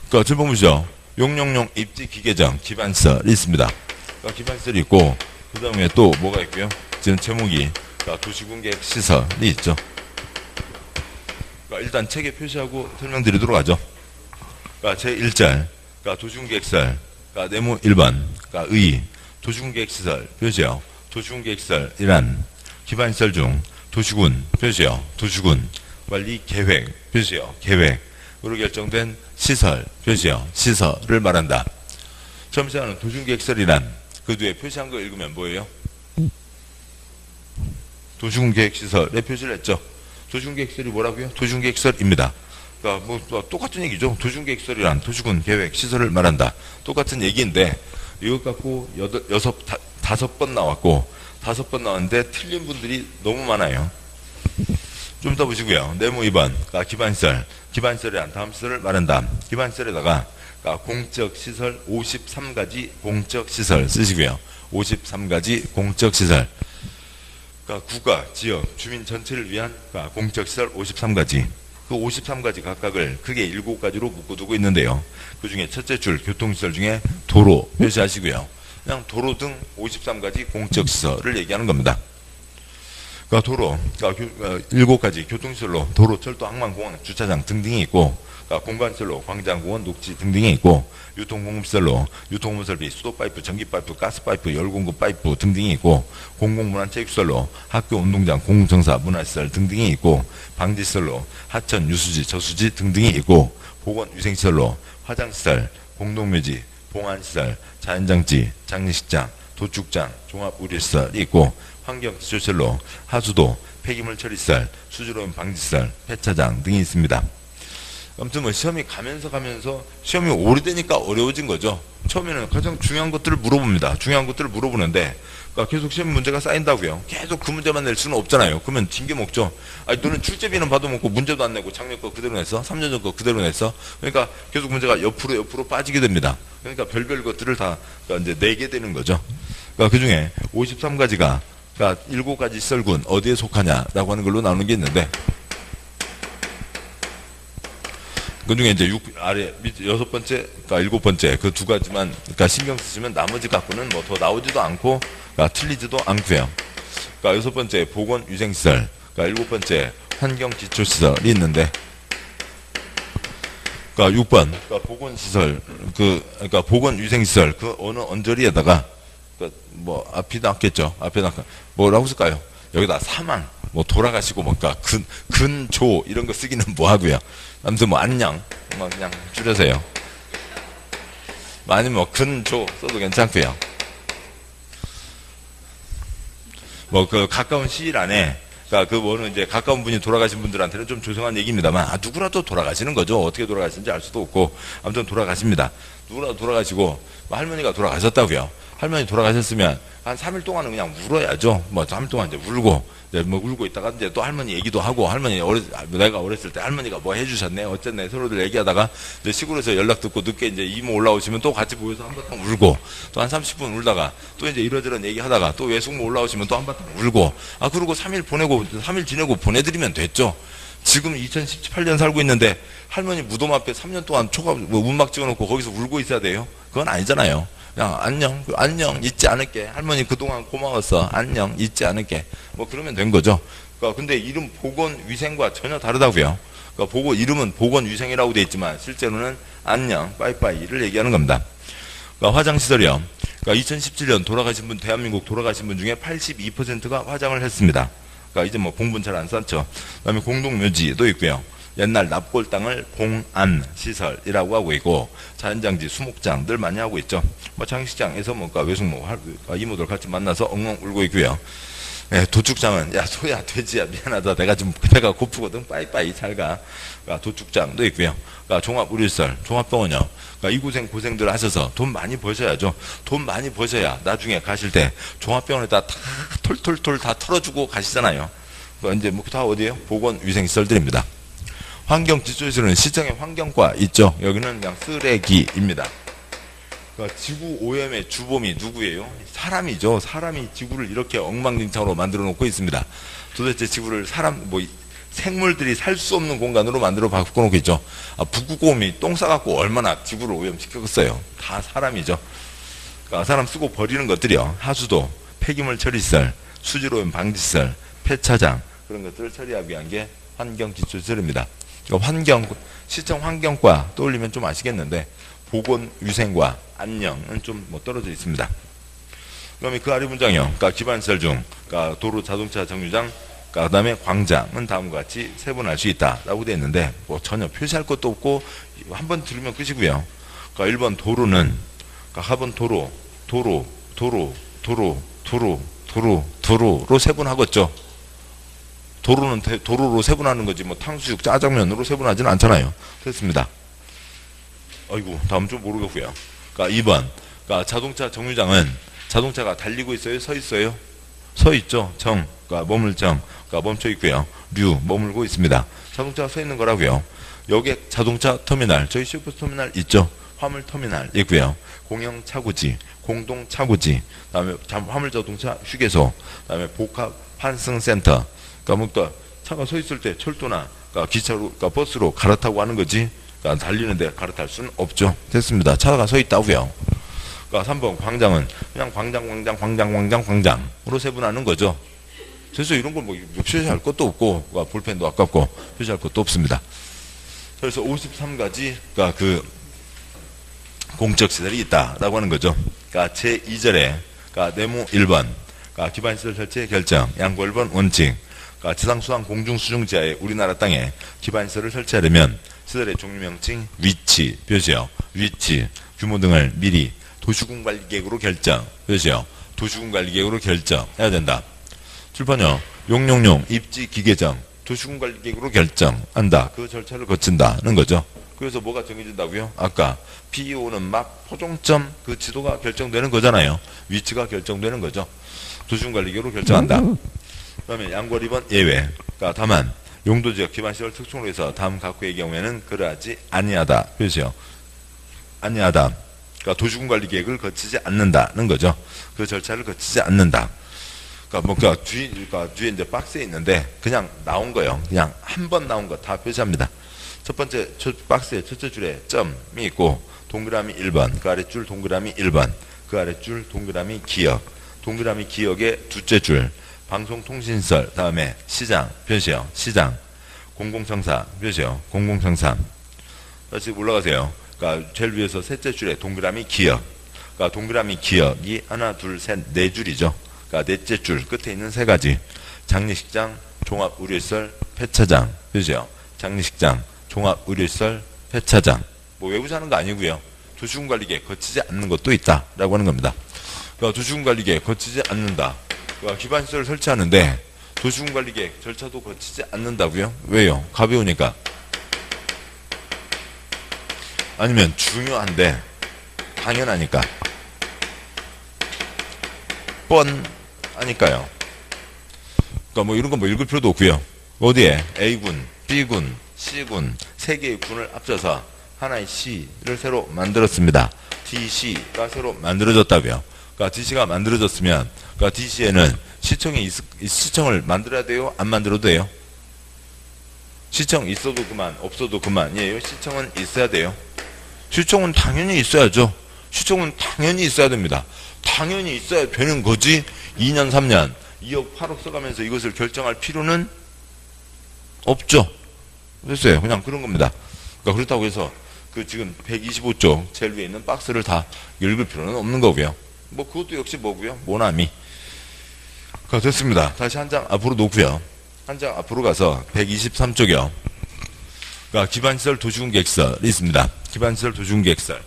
그러니까 좀 보시죠. 용용용 입지 기계정 기반시설이 있습니다. 그러니까 기반시설이 있고, 그 다음에 또 뭐가 있고요. 지금 제목이 그러니까 도시군계획 시설이 있죠. 그러니까 일단 책에 표시하고 설명드리도록 하죠. 그러니까 제1절 그러니까 도시군계획시설 그러니까 네모 1번 그러니까 의 도시군계획시설 표시요. 도시군계획시설이란 기반시설 중 도시군 표시요. 도시군 관리 계획 표시요. 계획으로 결정된 시설 표시요. 시설을 말한다. 처음 시작하는 도시군계획시설이란 그 뒤에 표시한 거 읽으면 뭐예요? 도시군계획시설에 표시를 했죠. 도시군계획시설이 뭐라고요? 도시군계획시설입니다. 그러니까 뭐 똑같은 얘기죠. 도시군계획시설이란 도시군 계획 시설을 말한다. 똑같은 얘기인데 이것 갖고 다섯 번 나왔고, 5번 나왔는데 틀린 분들이 너무 많아요. 좀 더 보시고요. 네모 2번 그러니까 기반시설, 기반시설이란 다음 시설을 말한다. 기반시설에다가 그러니까 공적시설 53가지 공적시설 쓰시고요. 53가지 공적시설 그러니까 국가, 지역, 주민 전체를 위한 그러니까 공적시설 53가지, 그 53가지 각각을 크게 7가지로 묶어두고 있는데요. 그 중에 첫째 줄 교통시설 중에 도로 표시하시고요. 그냥 도로 등 53가지 공적시설을 얘기하는 겁니다. 그러니까 도로, 그러니까 7가지 교통시설로 도로, 철도, 항만공원, 주차장 등등이 있고, 그러니까 공간시설로 광장, 공원, 녹지 등등이 있고, 유통공급시설로 유통공급설비, 수도파이프, 전기파이프, 가스파이프, 열공급 파이프 등등이 있고, 공공문화체육시설로 학교, 운동장, 공공청사, 문화시설 등등이 있고, 방지시설로 하천, 유수지, 저수지 등등이 있고, 보건위생시설로 화장시설, 공동묘지, 봉안시설, 자연장치, 장례식장, 도축장, 종합의료시설이 있고, 환경시설로 하수도, 폐기물 처리시설, 수질오염 방지시설, 폐차장 등이 있습니다. 아무튼 뭐 시험이 가면서 시험이 오래되니까 어려워진 거죠. 처음에는 가장 중요한 것들을 물어봅니다. 중요한 것들을 물어보는데, 그러니까 계속 시험 문제가 쌓인다고요. 계속 그 문제만 낼 수는 없잖아요. 그러면 징계 먹죠. 아니 너는 출제비는 받아먹고 문제도 안 내고 작년 거 그대로 냈어? 3년 전 거 그대로 냈어? 그러니까 계속 문제가 옆으로 빠지게 됩니다. 그러니까 별별 것들을 다 그러니까 이제 내게 되는 거죠. 그러니까 그 중에 53가지가 그러니까 7가지 시설군 어디에 속하냐라고 하는 걸로 나오는 게 있는데, 그 중에 이제 아래 밑 6번째, 그러니까 7번째 그 2가지만 그러니까 신경 쓰시면 나머지 갖고는 뭐 더 나오지도 않고 그러니까 틀리지도 않고요. 그러니까 6번째 보건위생시설, 그러니까 7번째 환경기초시설이 있는데, 그러니까 6번 그러니까 보건시설 그러니까 보건위생시설 그 어느 언저리에다가 그러니까 뭐 앞이 낫겠죠. 앞에 뭐라고 쓸까요? 여기다 사망, 뭐 돌아가시고 뭔가 근조 이런 거 쓰기는 뭐 하고요. 아무튼 뭐 안녕, 뭐 그냥 줄여서요. 아니면 뭐 근조 써도 괜찮고요. 뭐 그 가까운 시일 안에, 그러니까 그 뭐는 이제 가까운 분이 돌아가신 분들한테는 좀 죄송한 얘기입니다만, 누구라도 돌아가시는 거죠. 어떻게 돌아가시는지 알 수도 없고, 아무튼 돌아가십니다. 누구라도 돌아가시고, 뭐 할머니가 돌아가셨다고요. 할머니 돌아가셨으면 한 3일 동안은 그냥 울어야죠. 뭐 3일 동안 이제 울고, 이제 뭐 울고 있다가 이제 또 할머니 얘기도 하고, 할머니 내가 어렸을 때 할머니가 뭐 해주셨네, 어쨌네, 서로들 얘기하다가 이제 시골에서 연락 듣고 늦게 이제 이모 올라오시면 또 같이 모여서 한바탕 울고, 또 한 30분 울다가 또 이제 이러저런 얘기하다가 또 외숙모 올라오시면 또 한바탕 울고, 그리고 3일 보내고, 3일 지내고 보내드리면 됐죠. 지금 2018년 살고 있는데 할머니 무덤 앞에 3년 동안 문막 찍어놓고 거기서 울고 있어야 돼요? 그건 아니잖아요. 야, 안녕, 잊지 않을게. 할머니 그동안 고마웠어. 안녕, 잊지 않을게. 뭐 그러면 된 거죠. 그러니까 근데 이름 보건위생과 전혀 다르다고요. 그러니까 이름은 보건위생이라고 돼 있지만 실제로는 안녕, 빠이빠이를 얘기하는 겁니다. 그러니까 화장시설이요. 그러니까 2017년 대한민국 돌아가신 분 중에 82%가 화장을 했습니다. 그러니까 이제 뭐 봉분 잘 안 썼죠. 그다음에 공동묘지도 있고요. 옛날 납골 땅을 봉안 시설이라고 하고 있고, 자연장지, 수목장 늘 많이 하고 있죠. 뭐 장식장에서 뭔가 외숙모, 이모들 같이 만나서 엉엉 울고 있고요. 예, 도축장은 야 소야 돼지야 미안하다 내가 좀 배가 고프거든 빠이빠이 잘 가. 그러니까 도축장도 있고요. 그러니까 종합의료시설, 종합병원이요. 그러니까 이 고생들 하셔서 돈 많이 버셔야죠. 돈 많이 버셔야 나중에 가실 때 종합병원에다 다 톨톨톨 다 털어주고 가시잖아요. 그러니까 이제 뭐 다 어디예요? 보건위생시설들입니다. 환경지수시설은 시청에 환경과 있죠. 여기는 그냥 쓰레기입니다. 그러니까 지구 오염의 주범이 누구예요? 사람이죠. 사람이 지구를 이렇게 엉망진창으로 만들어 놓고 있습니다. 도대체 지구를 생물들이 살 수 없는 공간으로 만들어 바꿔놓고 있죠. 북극곰이 똥 싸갖고 얼마나 지구를 오염시켰어요. 다 사람이죠. 그러니까 사람 쓰고 버리는 것들이요. 하수도, 폐기물 처리시설, 수질오염 방지시설, 폐차장 그런 것들을 처리하기 위한 게 환경지수시설입니다. 그러니까 시청 환경과 떠올리면 좀 아시겠는데 보건위생과 안녕은 좀 떨어져 있습니다. 그러면 그 아래 문장이요. 그러니까 기반시설 중, 그러니까 도로, 자동차 정류장, 그 다음에 광장은 다음과 같이 세분할 수 있다라고 되어 있는데 뭐 전혀 표시할 것도 없고 한번 들으면 끝이고요. 그러니까 1번 도로는, 그러니까 하번 도로로 세분하겠죠. 도로는 도로로 세분하는 거지 뭐 탕수육, 짜장면으로 세분하지는 않잖아요. 됐습니다. 아이고 다음 좀 모르겠고요. 그러니까 2번, 그러니까 자동차 정류장은 자동차가 달리고 있어요? 서 있어요? 서 있죠. 그러니까 머물 그러니까 멈춰 있고요. 머물고 있습니다. 자동차가 서 있는 거라고요. 여객 자동차 터미널, 저희 슈퍼터미널 있죠. 화물 터미널 있고요. 공영 차구지, 공동 차구지, 그다음에 화물 자동차 휴게소, 그다음에 복합 환승센터. 그러니까 뭐 차가 서 있을 때 철도나 그러니까 기차로, 그러니까 버스로 갈아타고 하는 거지. 그러니까 달리는데 갈아탈 수는 없죠. 됐습니다. 차가 서 있다고요. 그러니까 3번 광장은 그냥 광장으로 세분하는 거죠. 그래서 이런 걸 뭐 표시할 것도 없고, 그러니까 볼펜도 아깝고 표시할 것도 없습니다. 그래서 53가지 그러니까 그 공적시설이 있다라고 하는 거죠. 그러니까 제2절에 그러니까 네모 1번, 그러니까 기반시설 설치의 결정, 양보 1번 원칙. 그러니까 지상수상 공중수중지하에 우리나라 땅에 기반시설을 설치하려면 시설의 종류명칭, 위치, 표시요. 위치, 규모 등을 미리 도시군관리계획으로 결정, 표시요. 도시군관리계획으로 결정해야 된다. 출판요. 용용용 입지 기계정 도시군관리계획으로 결정한다. 그 절차를 거친다는 거죠. 그래서 뭐가 정해진다고요? 아까 PEO는 막 포종점 그 지도가 결정되는 거잖아요. 위치가 결정되는 거죠. 도시군관리계획으로 결정한다. 그 다음에 양권 2번 예외. 그러니까 다만 용도지역 기반시설 특성으로 해서 다음 각구의 경우에는 그러하지 아니하다. 표시요. 아니하다. 그러니까 도시군관리계획을 거치지 않는다는 거죠. 그 절차를 거치지 않는다. 그러니까 뒤에 이제 박스에 있는데 그냥 나온 거예요. 그냥 한 번 나온 거 다 표시합니다. 첫 번째 박스의 첫째 줄에 점이 있고 동그라미 1번, 그 아래 줄 동그라미 1번, 그 아래 줄 동그라미 기역, 동그라미 기역의 둘째 줄 방송통신시설, 다음에 시장 표시요. 시장, 공공청사 표시요. 공공청사. 다시 올라가세요. 그러니까 제일 위에서 셋째 줄에 동그라미 기역. 그러니까 동그라미 기역이 하나, 둘, 셋, 네 줄이죠. 그러니까 넷째 줄 끝에 있는 세 가지. 장례식장, 종합의료시설, 폐차장 표시요. 장례식장, 종합의료시설, 폐차장. 뭐 외우지 하는 거 아니고요. 도시군관리계획 거치지 않는 것도 있다라고 하는 겁니다. 그러니까 도시군관리계획 거치지 않는다. 그러니까 기반시설을 설치하는데 도시군관리계획 절차도 거치지 않는다고요? 왜요? 가벼우니까. 아니면 중요한데 당연하니까. 뻔하니까요. 그러니까 뭐 이런 거 뭐 읽을 필요도 없고요. 어디에 A군, B군, C군 세 개의 군을 합쳐서 하나의 시를 새로 만들었습니다. DC가 새로 만들어졌다고요. 그러니까 DC가 만들어졌으면 그러니까 DC에는 시청을 만들어야 돼요? 안 만들어도 돼요? 시청 있어도 그만, 없어도 그만이에요. 시청은 있어야 돼요. 시청은 당연히 있어야죠. 시청은 당연히 있어야 됩니다. 당연히 있어야 되는 거지. 2년, 3년, 2억, 8억 써가면서 이것을 결정할 필요는 없죠. 됐어요. 그냥 그런 겁니다. 그러니까 그렇다고 해서 그 지금 125쪽 제일 위에 있는 박스를 다 읽을 필요는 없는 거고요. 뭐 그것도 역시 뭐고요. 모나미. 됐습니다. 다시 한 장 앞으로 놓고요. 한 장 앞으로 가서 123쪽이요. 그러니까 기반시설 도시공계획설이 있습니다. 기반시설 도시공계획설.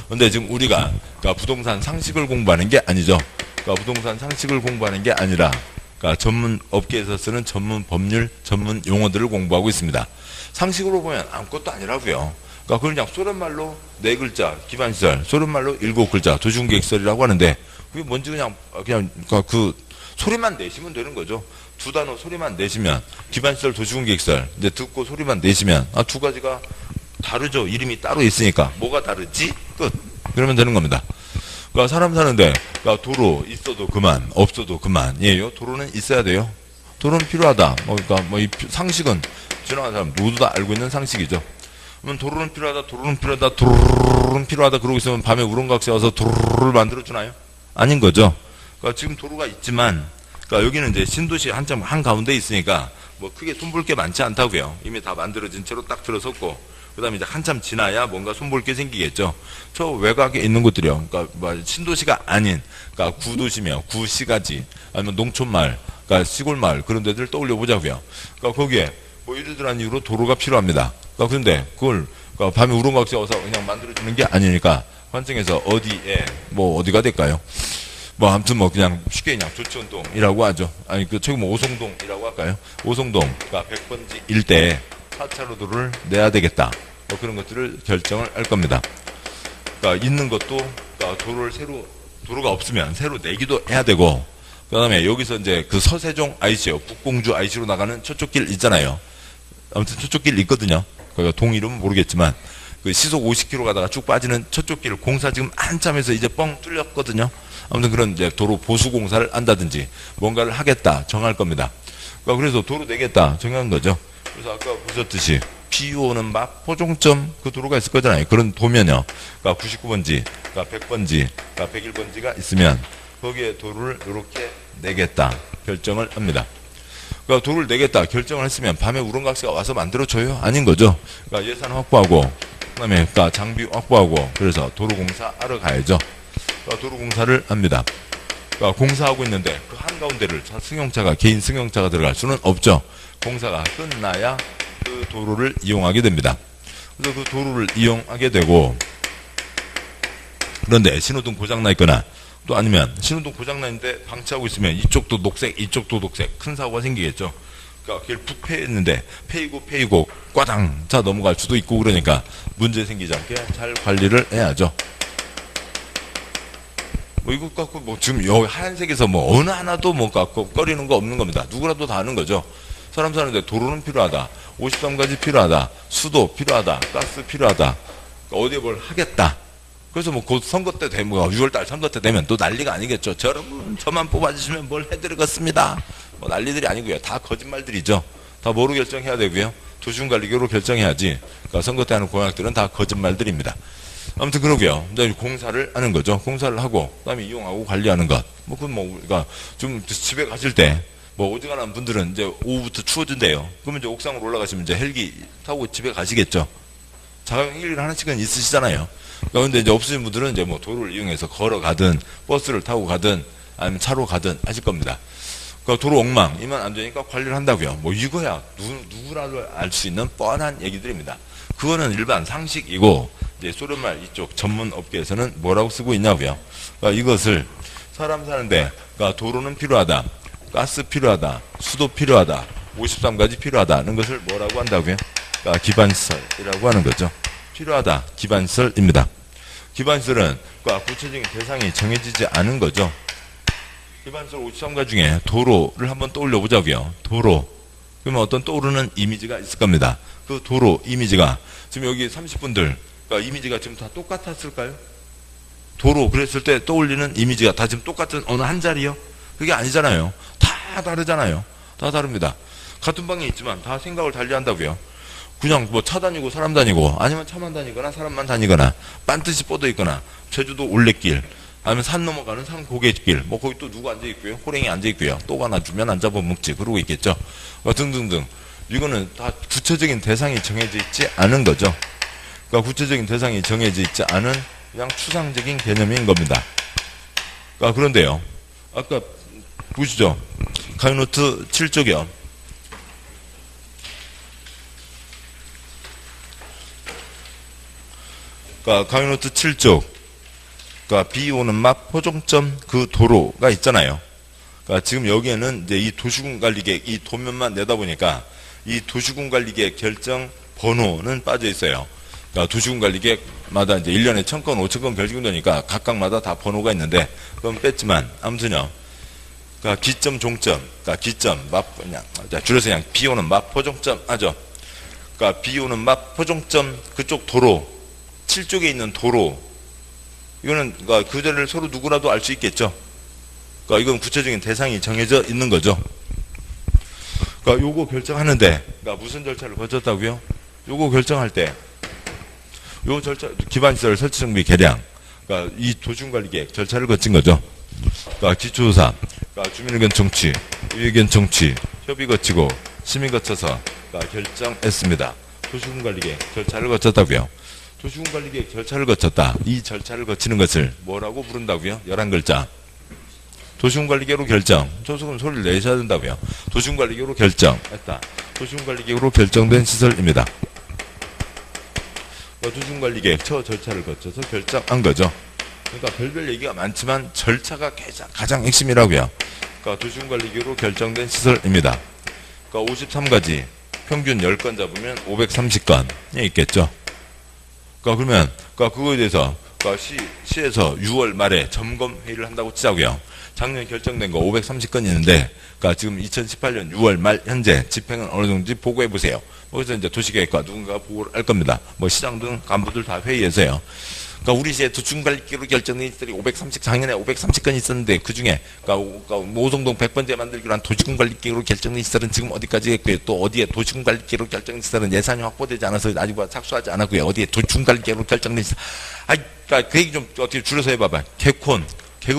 근데 지금 우리가 그러니까 부동산 상식을 공부하는 게 아니죠. 그러니까 부동산 상식을 공부하는 게 아니라 그러니까 전문 업계에서 쓰는 전문 법률, 전문 용어들을 공부하고 있습니다. 상식으로 보면 아무것도 아니라고요. 그러니까 그걸 그냥 소련말로 4글자 기반시설, 소련말로 7글자 도시공계획설이라고 하는데 그게 뭔지 그냥 그러니까 그 소리만 내시면 되는 거죠. 두 단어 소리만 내시면 기반시설 도시공계획설 이제 듣고 소리만 내시면 두 가지가 다르죠. 이름이 따로 있으니까 뭐가 다르지? 끝. 그러면 되는 겁니다. 그러니까 사람 사는데 그러니까 도로 있어도 그만 없어도 그만이에요. 도로는 있어야 돼요. 도로는 필요하다. 그러니까 뭐 이 상식은 지나가는 사람 모두 다 알고 있는 상식이죠. 그러면 도로는 필요하다. 도로는 필요하다. 도로는 필요하다. 그러고 있으면 밤에 우렁각시 와서 도로를 만들어 주나요? 아닌 거죠. 그러니까 지금 도로가 있지만 그러니까 여기는 이제 신도시 한참 한가운데 있으니까 뭐 크게 손볼 게 많지 않다고요. 이미 다 만들어진 채로 딱 들어섰고 그 다음에 이제 한참 지나야 뭔가 손볼 게 생기겠죠. 저 외곽에 있는 곳들이요. 그러니까 뭐 신도시가 아닌 그러니까 구도시며 구시가지 아니면 농촌마을 그러니까 시골마을 그런 데들 떠올려 보자고요. 그러니까 거기에 뭐 이러저러한 이유로 도로가 필요합니다. 그러니까 그런데 그걸 그러니까 밤에 우렁각시 와서 그냥 만들어주는 게 아니니까 환청에서 어디에 뭐 어디가 될까요? 뭐 아무튼 뭐 그냥 쉽게 그냥 조치원동이라고 하죠. 아니 그 최고 뭐 오송동이라고 할까요? 오송동 그러니까 100번지 일대에 4차로도를 내야 되겠다. 뭐 그런 것들을 결정을 할 겁니다. 그러니까 있는 것도 그러니까 도로가 없으면 새로 내기도 해야 되고 그다음에 여기서 이제 그 서세종 IC요. 북공주 IC로 나가는 저쪽 길 있잖아요. 아무튼 저쪽 길 있거든요. 그러니까 동 이름은 모르겠지만 그 시속 50km 가다가 쭉 빠지는 저쪽 길 공사 지금 한참 해서 이제 뻥 뚫렸거든요. 아무튼 그런 이제 도로 보수 공사를 한다든지 뭔가를 하겠다 정할 겁니다. 그러니까 그래서 도로 내겠다 정한 거죠. 그래서 아까 보셨듯이 PUO는 마포종점 그 도로가 있을 거잖아요. 그런 도면요. 그러니까 99번지, 그러니까 100번지, 그러니까 101번지가 있으면 거기에 도로를 이렇게 내겠다 결정을 합니다. 그러니까 도로를 내겠다 결정을 했으면 밤에 우렁각시가 와서 만들어줘요? 아닌 거죠. 그러니까 예산 확보하고 그다음에 그러니까 장비 확보하고 그래서 도로 공사하러 가야죠. 그러니까 도로 공사를 합니다. 그러니까 공사하고 있는데 그 한가운데를 승용차가 개인 승용차가 들어갈 수는 없죠. 공사가 끝나야 그 도로를 이용하게 됩니다. 그래서 그 도로를 이용하게 되고 그런데 신호등 고장나 있거나 또 아니면 신호등 고장나 있는데 방치하고 있으면 이쪽도 녹색 이쪽도 녹색 큰 사고가 생기겠죠. 그러니까 길 푹 패였는데 패이고 꽈당 차 넘어갈 수도 있고 그러니까 문제 생기지 않게 잘 관리를 해야죠. 뭐 이것 갖고 뭐 지금 여기 하얀색에서 뭐 어느 하나도 뭐 갖고 꺼리는 거 없는 겁니다. 누구라도 다 아는 거죠. 사람 사는데 도로는 필요하다. 53가지 필요하다. 수도 필요하다. 가스 필요하다. 그러니까 어디에 뭘 하겠다. 그래서 뭐 곧 선거 때 되면 6월달 선거 때 되면 또 난리가 아니겠죠. 여러분 저만 뽑아주시면 뭘 해드리겠습니다. 뭐 난리들이 아니고요. 다 거짓말들이죠. 다 뭐로 결정해야 되고요. 도시군관리계로 결정해야지. 그러니까 선거 때 하는 공약들은 다 거짓말들입니다. 아무튼 그러고요. 이제 공사를 하는 거죠. 공사를 하고 그다음에 이용하고 관리하는 것. 뭐 그건 뭐 그러니까 좀 집에 가실 때 뭐 어지간한 분들은 이제 오후부터 추워진대요. 그러면 이제 옥상으로 올라가시면 이제 헬기 타고 집에 가시겠죠. 자가용 헬기를 하나씩은 있으시잖아요. 그런데 이제 없으신 분들은 이제 뭐 도로를 이용해서 걸어가든 버스를 타고 가든 아니면 차로 가든 하실 겁니다. 그러니까 도로 엉망 이만 안 되니까 관리를 한다고요. 뭐 이거야 누구라도 알 수 있는 뻔한 얘기들입니다. 그거는 일반 상식이고 이제 소련말 이쪽 전문 업계에서는 뭐라고 쓰고 있냐고요. 그러니까 이것을 사람 사는데 그러니까 도로는 필요하다. 가스 필요하다. 수도 필요하다. 53가지 필요하다는 것을 뭐라고 한다고요? 그러니까 기반시설이라고 하는 거죠. 필요하다. 기반시설입니다. 기반시설은 그러니까 구체적인 대상이 정해지지 않은 거죠. 기반시설 53가 중에 도로를 한번 떠올려 보자고요. 도로. 그러면 어떤 떠오르는 이미지가 있을 겁니다. 그 도로 이미지가 지금 여기 30분들 그러니까 이미지가 지금 다 똑같았을까요? 도로 그랬을 때 떠올리는 이미지가 다 지금 똑같은 어느 한 자리요? 그게 아니잖아요. 다 다르잖아요. 다 다릅니다. 같은 방에 있지만 다 생각을 달리 한다고요. 그냥 뭐 차 다니고 사람 다니고 아니면 차만 다니거나 사람만 다니거나 반드시 뻗어 있거나 제주도 올레길 아니면 산 넘어가는 산 고갯길 뭐 거기 또 누구 앉아 있고요. 호랭이 앉아 있고요. 또 하나 주면 안 잡아 먹지 그러고 있겠죠. 등등등. 이거는 다 구체적인 대상이 정해져 있지 않은 거죠. 그러니까 구체적인 대상이 정해져 있지 않은 그냥 추상적인 개념인 겁니다. 그러니까 그런데요. 아까 보시죠. 가이노트 7쪽이요. 그러니까 가이노트 7쪽. 그러니까 비 오는 맛 포종점 그 도로가 있잖아요. 그러니까 지금 여기에는 이제 이 도시군 관리계획 이 도면만 내다 보니까 이 도시군 관리계획 결정 번호는 빠져 있어요. 그러니까 도시군 관리계획마다 이제 1년에 1000건, 5000건 결정되니까 각각마다 다 번호가 있는데 그건 뺐지만 아무튼요. 그러니까 기점, 종점, 그러니까 기점, 맛 그냥 줄여서 그냥 비 오는 맛 포종점 하죠. 그러니까 비 오는 맛 포종점 그쪽 도로 7쪽에 있는 도로 이거는 그러니까 그 자리를 서로 누구라도 알 수 있겠죠. 그러니까 이건 구체적인 대상이 정해져 있는 거죠. 그러니까 요거 결정하는데 그러니까 무슨 절차를 거쳤다고요? 요거 결정할 때 요 절차 기반시설 설치 정비 계량 그러니까 이 도시군관리계획 절차를 거친 거죠. 그러니까 기초조사, 그러니까 주민의견 청취, 의견 청취, 협의 거치고 심의 거쳐서 그러니까 결정했습니다. 도시군관리계획 절차를 거쳤다고요. 도시군관리계획 절차를 거쳤다. 이 절차를 거치는 것을 뭐라고 부른다고요? 11글자. 도시군관리계획으로 결정. 조금 소리를 내셔야 된다고요. 도시군관리계획으로 결정했다. 도시군관리계획으로 결정된 시설입니다. 도시군관리계획 처 절차를 거쳐서 결정한 거죠. 그러니까 별별 얘기가 많지만 절차가 가장 핵심이라고요. 그러니까 도시군관리계획으로 결정된 시설입니다. 그러니까 53가지 평균 10건 잡으면 530건이 있겠죠. 그러니까 그러면 그거에 대해서 그러니까 시에서 6월 말에 점검 회의를 한다고 치자고요. 작년 결정된 거 530건 있는데, 그러니까 지금 2018년 6월 말 현재 집행은 어느 정도인지 보고해 보세요. 그래서 이제 도시계획과 누군가가 보고를 할 겁니다. 뭐 시장 등 간부들 다 회의해서요. 그러니까 우리 시에 도시군관리계획으로 결정된 시설이 작년에 530건 있었는데 그 중에 그러니까 오송동 100번째 만들기로 한 도시군관리계획으로 결정된 시설은 지금 어디까지 했고요. 또 어디에 도시군관리계획으로 결정된 시설은 예산이 확보되지 않아서 아직 착수하지 않았고요. 어디에 도시군관리계획으로 결정된 시설. 그러니까 그 얘기 좀 어떻게 줄여서 해봐봐. 개콘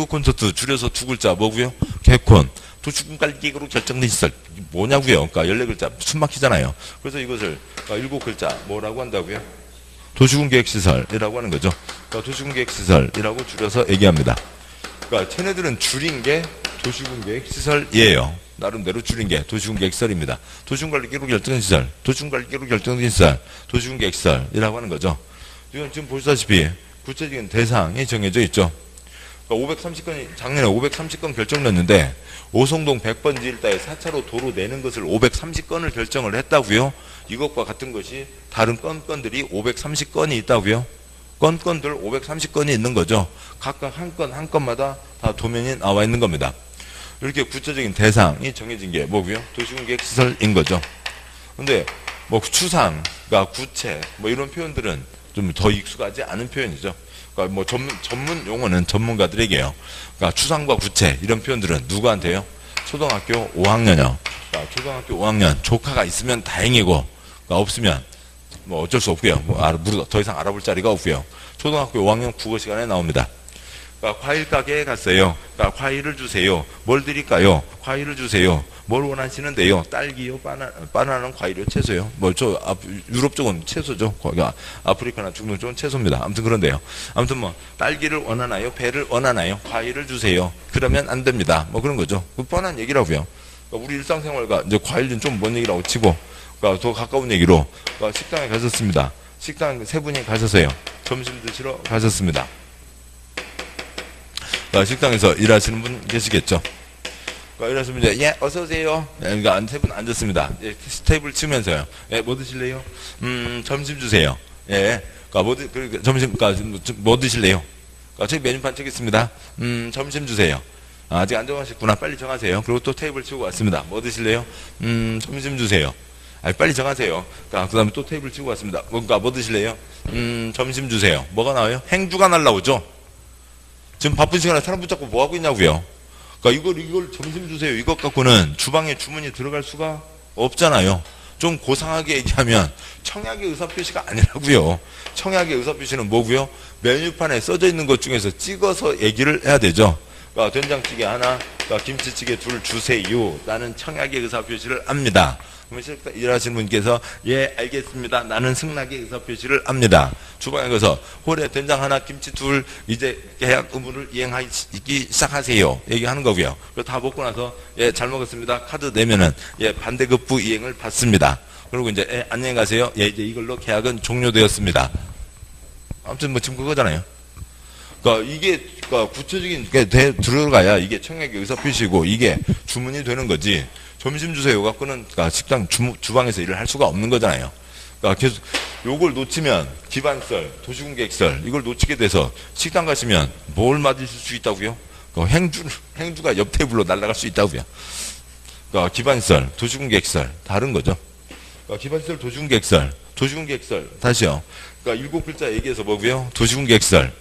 콘서트 줄여서 2글자 뭐고요? 개콘. 도시군관리계획으로 결정된 시설. 뭐냐고요? 그러니까 14글자. 숨 막히잖아요. 그래서 이것을 7글자 뭐라고 한다고요? 도시군계획시설이라고 하는 거죠. 그러니까 도시군계획시설이라고 줄여서 얘기합니다. 그러니까 쟤네들은 줄인 게 도시군계획시설이에요. 나름대로 줄인 게 도시군계획시설입니다. 도시군관리계획으로 결정된 시설, 도시군관리계획으로 결정된 시설, 도시군계획시설이라고 하는 거죠. 이건 지금 보시다시피 구체적인 대상이 정해져 있죠. 그러니까 530건이 작년에 530건 결정됐는데 오송동 100번지 일대에 4차로 도로 내는 것을 530건을 결정을 했다고요. 이것과 같은 것이 다른 건들이 530건이 있다고요. 건들 530건이 있는 거죠. 각각 한 건마다 다 도면이 나와 있는 겁니다. 이렇게 구체적인 대상이 정해진 게 뭐고요? 도시군계획시설인 거죠. 근데 뭐 추상, 그러니까 구체 뭐 이런 표현들은 좀 더 익숙하지 않은 표현이죠. 그러니까 뭐 전문 용어는 전문가들에게요. 그러니까 추상과 구체 이런 표현들은 누구한테요? 초등학교 5학년이요. 그러니까 초등학교 5학년 조카가 있으면 다행이고 그러니까 없으면 뭐 어쩔 수 없고요. 더 이상 알아볼 자리가 없고요. 초등학교 5학년 국어 시간에 나옵니다. 그러니까 과일 가게에 갔어요. 그러니까 과일을 주세요. 뭘 드릴까요? 과일을 주세요. 뭘 원하시는데요? 딸기요, 바나나는 과일이요, 채소요. 유럽 쪽은 채소죠. 거기 아프리카나 중동 쪽은 채소입니다. 아무튼 그런데요. 아무튼 딸기를 원하나요? 배를 원하나요? 과일을 주세요. 그러면 안 됩니다. 뭐 그런 거죠. 그 뻔한 얘기라고요. 그러니까 우리 일상생활과 이제 과일은 좀 먼 얘기라고 치고, 그러니까 더 가까운 얘기로, 그러니까 식당에 가셨습니다. 식당 세 분이 가셨어요. 점심 드시러 가셨습니다. 그러니까 식당에서 일하시는 분 계시겠죠. 그러니까 일하시는 분 이제 어서 오세요. 그러니까 세 분 앉았습니다. 테이블 치면서요. 뭐 드실래요? 점심 주세요. 점심, 뭐 드실래요? 저기 메뉴판 저기 있습니다. 점심 주세요. 아직 안 정하셨구나. 빨리 정하세요. 그리고 또 테이블 치우고 왔습니다. 뭐 드실래요? 점심 주세요. 빨리 정하세요. 그 다음에 또 테이블 치우고 왔습니다. 뭐 드실래요? 점심 주세요. 뭐가 나와요? 행주가 날라오죠? 지금 바쁜 시간에 사람 붙잡고 뭐 하고 있냐고요? 이걸 점심 주세요. 이것 갖고는 주방에 주문이 들어갈 수가 없잖아요. 좀 고상하게 얘기하면 청약의 의사표시가 아니라고요. 청약의 의사표시는 뭐고요? 메뉴판에 써져 있는 것 중에서 찍어서 얘기를 해야 되죠. 된장찌개 하나, 김치찌개 둘 주세요. 나는 청약의 의사표시를 합니다. 그러면 식당 일하시는 분께서 예 알겠습니다. 나는 승낙의 의사표시를 합니다. 주방에 가서 홀에 된장 하나 김치 둘 이제 계약 의무를 이행하기 시작하세요. 얘기하는 거고요. 다 먹고 나서 예 잘 먹었습니다. 카드 내면은 예 반대급부 이행을 받습니다. 그리고 이제 예 안녕히 가세요. 예 이제 이걸로 계약은 종료되었습니다. 아무튼 뭐 지금 그거잖아요. 이게 구체적인 게 들어가야 이게 청약의 의사표시고 이게 주문이 되는 거지. 점심 주세요 갖고는 식당 주방에서 일을 할 수가 없는 거잖아요. 계속 요걸 놓치면 기반설, 도시공객설 이걸 놓치게 돼서 식당 가시면 뭘 맞으실 수 있다고요? 행주가 옆 테이블로 날아갈 수 있다고요. 기반설, 도시공객설 다른 거죠. 기반설, 도시공객설 다시요. 7글자 얘기해서 뭐고요? 도시공객설.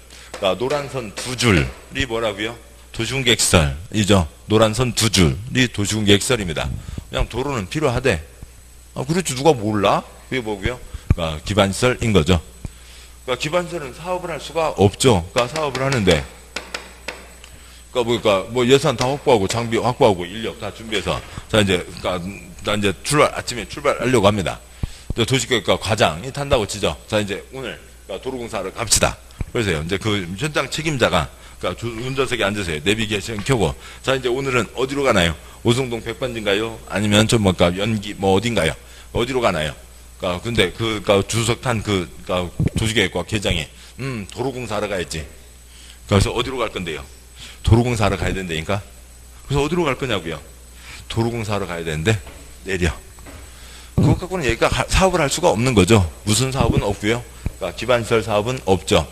노란선 두 줄이 뭐라고요? 도시공객설이죠. 노란선 두 줄이 도시공객설입니다. 그냥 도로는 필요하대. 그렇지 누가 몰라? 그게 뭐고요? 기반설인 거죠. 기반설은 사업을 할 수가 없죠. 사업을 하는데 뭐 예산 다 확보하고 장비 확보하고 인력 다 준비해서 자 이제 나 이제 아침에 출발하려고 합니다. 도시계획과 과장이 탄다고 치죠. 자 이제 오늘 도로공사를 갑시다. 그래서요 이제 그 현장 책임자가 운전석에 앉으세요. 내비게이션 켜고 자 이제 오늘은 어디로 가나요? 오송동 백반지인가요? 아니면 좀 연기 뭐 어딘가요? 어디로 가나요? 근데 주석 탄 도시계획과 계장이 도로공사하러 가야지. 그래서 어디로 갈 건데요? 도로공사하러 가야 된다니까. 그래서 어디로 갈 거냐고요? 도로공사하러 가야 되는데 내려. 그것 갖고는 얘가 사업을 할 수가 없는 거죠. 무슨 사업은 없고요. 기반시설 사업은 없죠.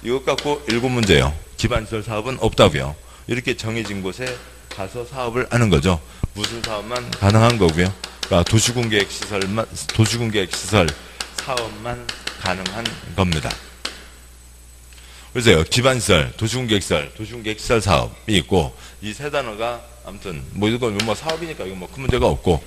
이것 갖고 7문제예요. 기반시설 사업은 없다고요. 이렇게 정해진 곳에 가서 사업을 하는 거죠. 무슨 사업만 가능한 거고요. 도시공계획시설 사업만 가능한 겁니다. 그래서요. 기반시설, 도시공계획시설 사업이 있고 이 세 단어가 아무튼 이건 사업이니까 이거 큰 문제가 없고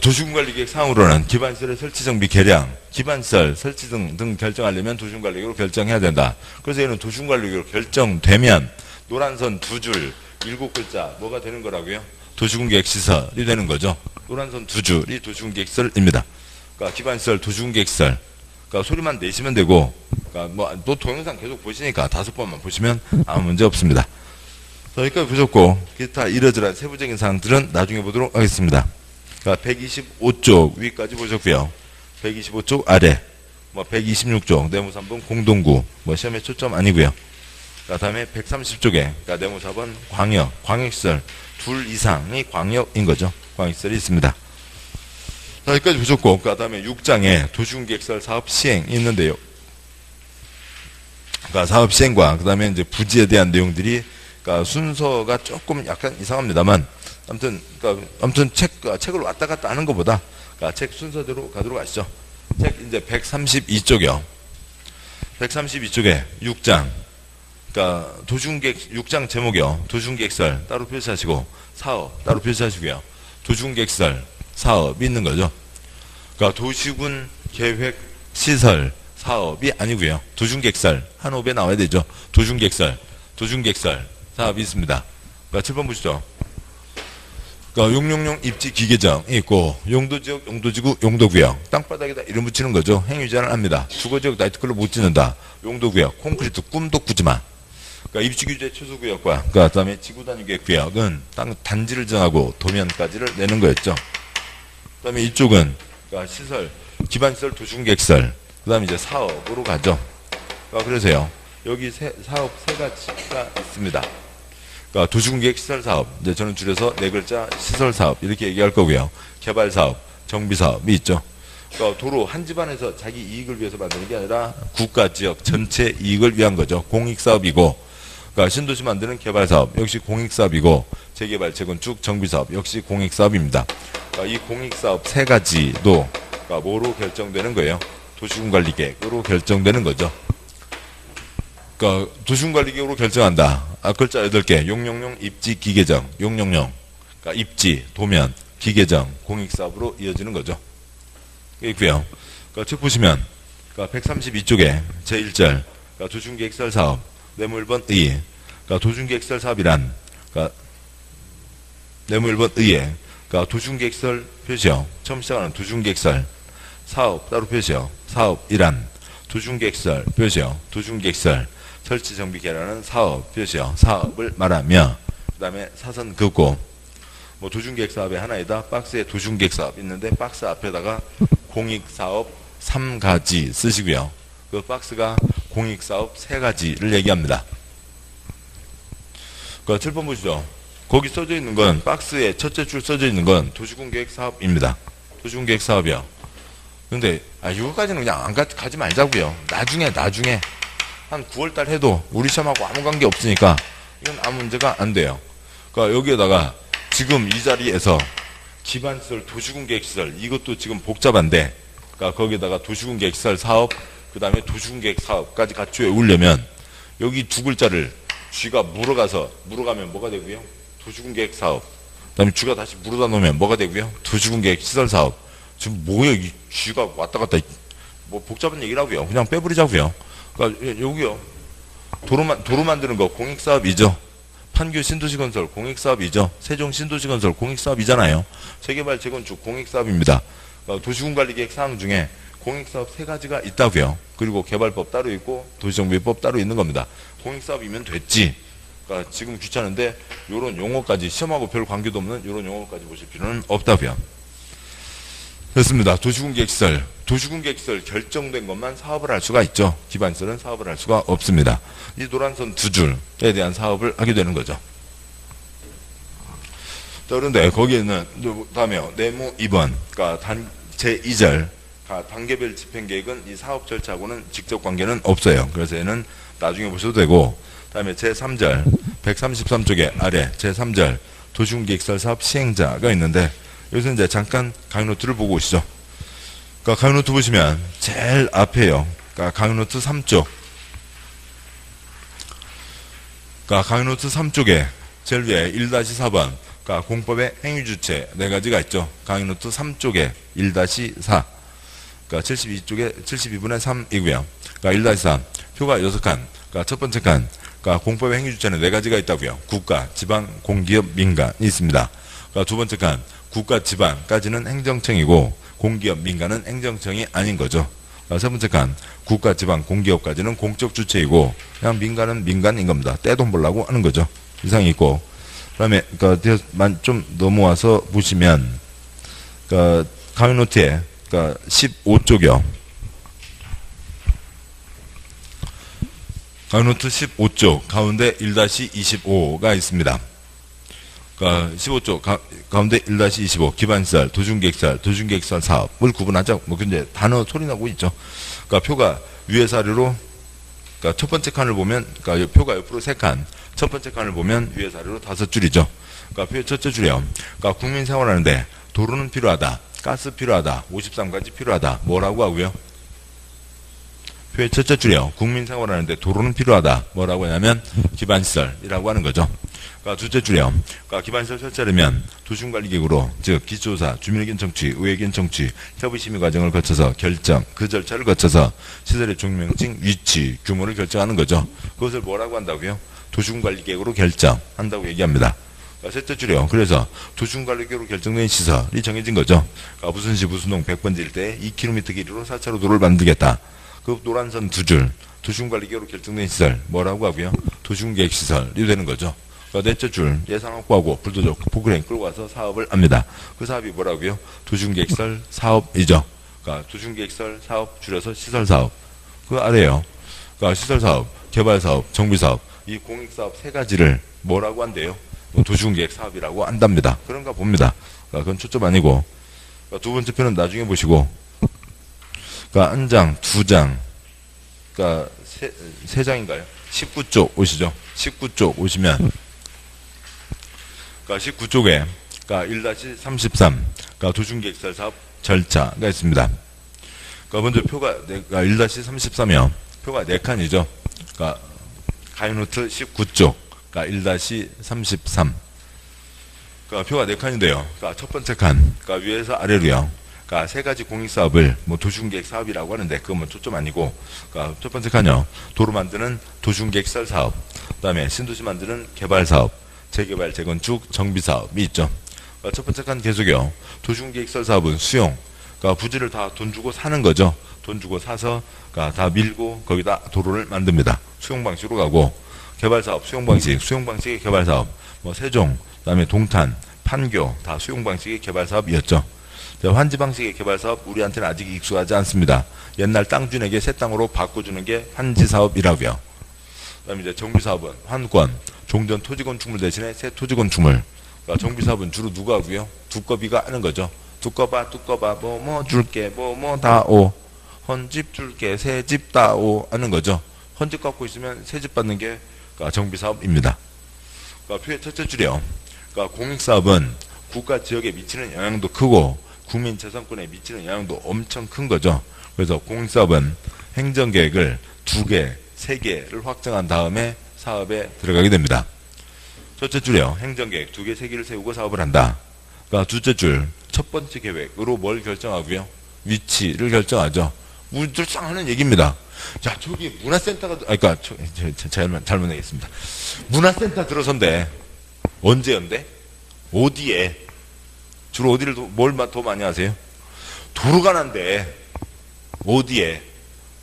도시군관리계획 사항으로는 기반시설의 설치 정비 계량, 기반시설 설치 등 결정하려면 도시군관리계획으로 결정해야 된다. 그래서 얘는 도시군관리계획으로 결정되면 노란선 두 줄 7글자 뭐가 되는 거라고요? 도시군계획시설이 되는 거죠. 노란선 두 줄이 도시군계획시설입니다. 기반시설, 도시군계획시설 소리만 내시면 되고 또 동영상 계속 보시니까 5번만 보시면 아무 문제 없습니다. 여기까지 보셨고 기타 이러저러한 세부적인 사항들은 나중에 보도록 하겠습니다. 125쪽 위까지 보셨고요. 125쪽 아래 126쪽 네모 3번 공동구 시험에 초점 아니고요. 다음에 130쪽에 네모 4번 광역시설 둘 이상이 광역인 거죠. 광역시설이 있습니다. 여기까지 보셨고 그 다음에 6장에 도시군계획시설 사업 시행이 있는데요. 사업 시행과 그 다음에 이제 부지에 대한 내용들이 순서가 조금 약간 이상합니다만 아무튼 책을 왔다 갔다 하는 것보다 책 순서대로 가도록 하시죠. 책 이제 132쪽이요. 132쪽에 6장 도시군계획 6장 제목이요. 도시군계획시설 따로 표시하시고 사업 따로 표시하시고요. 도시군계획시설 사업이 있는 거죠. 도시군 계획 시설 사업이 아니고요. 도시군계획시설 한 호흡에 나와야 되죠. 도시군계획시설 사업이 있습니다. 7번 보시죠. 용용용 입지 기계정이 있고 용도지역, 용도지구, 용도구역 땅바닥에다 이름 붙이는 거죠. 행위제한을 합니다. 주거지역 나이트클럽 못 짓는다. 용도구역 콘크리트 꿈도 꾸지마. 입지규제 최소구역과 그 다음에 지구단위계획구역은 땅 단지를 정하고 도면까지를 내는 거였죠. 그 다음에 이쪽은 시설, 기반시설, 도시군계획시설 그 다음에 이제 사업으로 가죠. 그래서요. 여기 사업 세 가지가 있습니다. 도시군계획시설 사업, 이제 저는 줄여서 4글자 시설 사업 이렇게 얘기할 거고요. 개발 사업, 정비 사업이 있죠. 그러니까 도로 한 집안에서 자기 이익을 위해서 만드는 게 아니라 국가 지역 전체 이익을 위한 거죠. 공익사업이고, 그러니까 신도시 만드는 개발사업 역시 공익사업이고, 재개발, 재건축, 정비사업 역시 공익사업입니다. 그러니까 이 공익사업 세 가지도 그러니까 뭐로 결정되는 거예요? 도시군관리계획으로 결정되는 거죠. 그러니까 도시군관리계획으로 결정한다. 글자 8개. 용용용, 입지, 기계정. 용용용. 그러니까 입지, 도면, 기계정, 공익사업으로 이어지는 거죠. 있고요. 그러니까 책 보시면 그러니까 132쪽에 제1절 그러니까 도중계획설 사업 네모 1번 의 그러니까 도중계획설 사업이란 그러니까 네모 1번 의에 그러니까 도중계획설 표시요. 처음 시작하는 도중계획설 사업 따로 표시요. 사업이란 도중계획설 표시요. 도중계획설 설치 정비 계획하는 사업 표시요. 사업을 말하며 그 다음에 사선 긋고 뭐 도중계획 사업의 하나이다. 박스에 도중계획 사업 있는데 박스 앞에다가 공익사업 3가지 쓰시고요. 그 박스가 공익사업 3가지를 얘기합니다. 그 7번 보시죠. 거기 써져 있는 건 박스에 첫째 줄 써져 있는 건 도시군계획 사업입니다. 도시군계획 사업이요. 근데 이거까지는 그냥 안 가지 말자고요. 나중에 한 9월달 해도 우리 시험하고 아무 관계 없으니까 이건 아무 문제가 안 돼요. 그러니까 여기에다가 지금 이 자리에서 기반시설, 도시군계획시설 이것도 지금 복잡한데 그러니까 거기에다가 도시군계획시설 사업 그 다음에 도시군계획 사업까지 같이 외우려면 여기 두 글자를 쥐가 물어가면 뭐가 되고요? 도시군계획 사업 그 다음에 쥐가 다시 물어다 놓으면 뭐가 되고요? 도시군계획시설 사업 지금 뭐예요? 이 쥐가 왔다 갔다 뭐 복잡한 얘기라고요. 그냥 빼버리자고요. 그러니까 여기요. 도로 만드는 거 공익사업이죠. 판교 신도시건설 공익사업이죠. 세종 신도시건설 공익사업이잖아요. 재개발 재건축 공익사업입니다. 도시군관리계획 사항 중에 공익사업 3가지가 있다고요. 그리고 개발법 따로 있고 도시정비법 따로 있는 겁니다. 공익사업이면 됐지. 그러니까 지금 귀찮은데 이런 용어까지 시험하고 별 관계도 없는 이런 용어까지 보실 필요는 없다고요. 됐습니다. 도시군계획시설. 도시군계획시설 결정된 것만 사업을 할 수가 있죠. 기반시설은 사업을 할 수가 없습니다. 이 노란선 2줄에 대한 사업을 하게 되는 거죠. 자, 그런데 거기에는 다음에요. 네모 2번. 그러니까 제2절. 단계별 집행계획은 이 사업 절차하고는 직접 관계는 없어요. 그래서 얘는 나중에 보셔도 되고 다음에 제3절 133쪽에 아래 제3절 도시군계획시설 사업 시행자가 있는데 여기서 이제 잠깐 강의노트를 보고 오시죠. 그러니까 강의노트 보시면 제일 앞에요. 그러니까 강의노트 3쪽. 그러니까 강의노트 3쪽에 제일 위에 1-4번. 그러니까 공법의 행위주체 4가지가 있죠. 강의노트 3쪽에 1-4. 그러니까 72쪽에 72분의 3이고요. 그러니까 1-4. 표가 6칸. 그러니까 첫 번째 칸. 그러니까 공법의 행위주체는 4가지가 있다고요. 국가, 지방, 공기업, 민간이 있습니다. 그러니까 두 번째 칸. 국가, 지방까지는 행정청이고 공기업, 민간은 행정청이 아닌 거죠. 세 번째 칸. 국가, 지방, 공기업까지는 공적 주체이고 그냥 민간은 민간인 겁니다. 떼돈 벌라고 하는 거죠. 이상이 있고 그 다음에 좀 넘어와서 보시면 강의노트에 15쪽이요. 강의노트 15쪽 가운데 1-25가 있습니다. 그러니까 15쪽 가운데 1-25 기반시설, 도중계획시설, 도중계획시설 사업을 구분하자. 뭐 근데 단어 소리 나고 있죠. 그러니까 표가 위에 사례로 그러니까 첫 번째 칸을 보면 그러니까 표가 옆으로 3칸. 첫 번째 칸을 보면 위에 사례로 5줄이죠. 그러니까 표의 첫째 줄이요. 그러니까 국민 생활하는데 도로는 필요하다. 가스 필요하다. 53가지 필요하다. 뭐라고 하고요? 표의 첫째 줄이요. 국민 생활하는데 도로는 필요하다. 뭐라고 하냐면 기반시설이라고 하는 거죠. 그러니까 둘째 줄이요. 그러니까 기반시설 설치하려면 도시군관리계획으로 즉 기초조사, 주민의견 청취, 의회견 청취, 협의심의 과정을 거쳐서 결정, 그 절차를 거쳐서 시설의 종류명칭, 위치, 규모를 결정하는 거죠. 그것을 뭐라고 한다고요? 도시군관리계획으로 결정한다고 얘기합니다. 그러니까 셋째 줄이요. 그래서 도시군관리계획으로 결정된 시설이 정해진 거죠. 그러니까 무슨 시 무슨 동 100번지 일대에 2km 길이로 4차로 도로를 만들겠다. 그 노란선 2줄 도시군관리계획으로 결정된 시설 뭐라고 하고요? 도시군계획시설이 되는 거죠. 넷째 줄 예산 확보하고 불도저 포크레인 끌고 와서 사업을 합니다. 그 사업이 뭐라고요? 도시군계획시설 사업이죠. 그러니까 도시군계획시설 사업 줄여서 시설사업. 그 아래에요. 그러니까 시설사업, 개발사업, 정비사업 이 공익사업 3가지를 뭐라고 한대요? 도시군계획 사업이라고 한답니다. 그런가 봅니다. 그건 초점 아니고 두 번째 표는 나중에 보시고 그러니까 한 장, 두 장, 그러니까 세 장인가요? 19쪽 오시죠. 19쪽 오시면, 그러니까 19쪽에, 그러니까 1-33, 그러니까 도중계획설 사업 절차가 있습니다. 그러니까 먼저 표가, 그러니까 1-33이요. 표가 4칸이죠. 그러니까 가이노트 19쪽, 그러니까 1-33. 그러니까 표가 4칸인데요. 그러니까 첫 번째 칸, 그러니까 위에서 아래로요. 그러니까 세 가지 공익사업을 뭐 도중계획 사업이라고 하는데 그건 뭐 초점 아니고, 그러니까 첫 번째 칸이요. 도로 만드는 도중계획설 사업, 그다음에 신도시 만드는 개발 사업, 재개발, 재건축, 정비 사업이 있죠. 그러니까 첫 번째 칸 계속이요. 도중계획설 사업은 수용, 그러니까 부지를 다 돈 주고 사는 거죠. 돈 주고 사서 그러니까 다 밀고 거기다 도로를 만듭니다. 수용 방식으로 가고, 개발 사업 수용 방식, 수용 방식의 개발 사업, 뭐 세종, 그다음에 동탄, 판교 다 수용 방식의 개발 사업이었죠. 환지 방식의 개발 사업 우리한테는 아직 익숙하지 않습니다. 옛날 땅주인에게 새 땅으로 바꿔주는 게 환지 사업이라고요. 그다음에 이제 정비 사업은 환권, 종전 토지 건축물 대신에 새 토지 건축물. 그러니까 정비 사업은 주로 누가 하고요? 두꺼비가 하는 거죠. 두꺼봐 뭐 줄게 뭐 다오, 헌집 줄게 새 집 다오 하는 거죠. 헌집 갖고 있으면 새 집 받는 게 그러니까 정비 사업입니다. 그러니까 표의 첫째 줄이요. 그러니까 공익 사업은 국가 지역에 미치는 영향도 크고 국민 재산권에 미치는 영향도 엄청 큰 거죠. 그래서 공익사업은 행정계획을 2개, 3개를 확정한 다음에 사업에 들어가게 됩니다. 첫째 줄이요. 행정계획 2개, 3개를 세우고 사업을 한다. 그러니까 둘째 줄, 첫 번째 계획으로 뭘 결정하고요? 위치를 결정하죠. 우리들상 하는 얘기입니다. 자, 저기 문화센터가, 그러니까 잘못 얘기했습니다. 문화센터 들어선대. 언제 연대? 어디에? 주로 어디를 뭘 더 많이 하세요? 도로가 난데 어디에?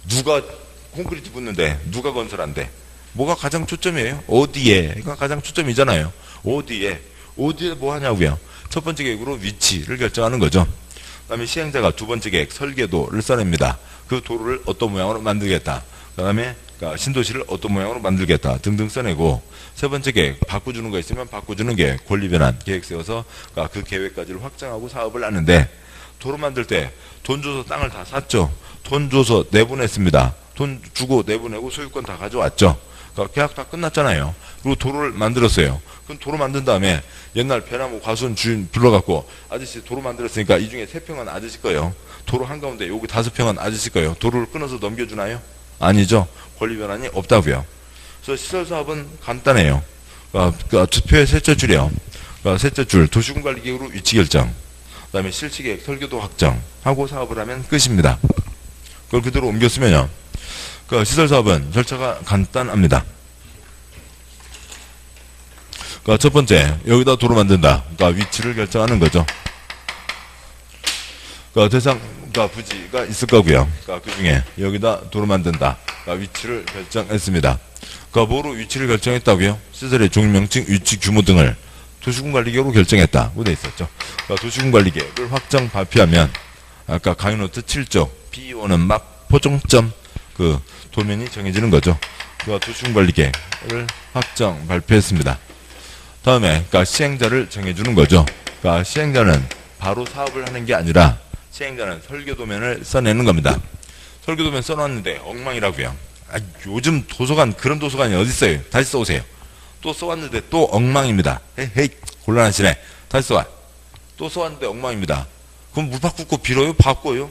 누가 콘크리트 붓는데? 누가 건설한대? 뭐가 가장 초점이에요? 어디에? 이거 가장 초점이잖아요. 어디에? 어디에 뭐 하냐고요? 첫 번째 계획으로 위치를 결정하는 거죠. 그 다음에 시행자가 두 번째 계획 설계도를 써냅니다. 그 도로를 어떤 모양으로 만들겠다. 그 다음에 신도시를 어떤 모양으로 만들겠다 등등 써내고, 세 번째 계획 바꿔주는 거 있으면 바꿔주는 게 권리변환 계획 세워서 그 계획까지를 확정하고 사업을 하는데, 도로 만들 때 돈 줘서 땅을 다 샀죠. 돈 줘서 내보냈습니다. 돈 주고 내보내고 소유권 다 가져왔죠. 그러니까 계약 다 끝났잖아요. 그리고 도로를 만들었어요. 그럼 도로 만든 다음에 옛날 배나무 과수원 주인 불러갖고 아저씨 도로 만들었으니까 이 중에 3평은 아저씨 거예요. 도로 한가운데 여기 5평은 아저씨 거예요. 도로를 끊어서 넘겨주나요? 아니죠. 권리 변환이 없다고요. 그래서 시설 사업은 간단해요. 그러니까 투표의 셋째 줄이요. 그러니까 셋째 줄 도시군 관리 계획으로 위치 결정, 그다음에 실시 계획 설계도 확정하고 사업을 하면 끝입니다. 그걸 그대로 옮겨 쓰면요. 그 시설 사업은 절차가 간단합니다. 그러니까 첫 번째 여기다 도로 만든다. 그러니까 위치를 결정하는 거죠. 그러니까 대상, 그러니까 부지가 있을 거고요. 그러니까 그 중에 여기다 도로 만든다. 그러니까 위치를 결정했습니다. 그러니까 뭐로 위치를 결정했다고요? 시설의 종류명칭, 위치, 규모 등을 도시군 관리계획으로 결정했다고 돼 있었죠. 그러니까 도시군 관리계획을 확정 발표하면 아까 강의노트 7쪽 P1은 막 포종점 그 도면이 정해지는 거죠. 그러니까 도시군 관리계획을 확정 발표했습니다. 다음에 그러니까 시행자를 정해주는 거죠. 그러니까 시행자는 바로 사업을 하는 게 아니라 시행자는 설계도면을 써내는 겁니다. 설계도면 써놨는데 엉망이라고요. 요즘 도서관, 그런 도서관이 어디 있어요? 다시 써오세요. 또 써왔는데 또 엉망입니다. 헤이 곤란하시네. 다시 써와. 또 써왔는데 엉망입니다. 그럼 물 바꾸고 빌어요? 바꿔요?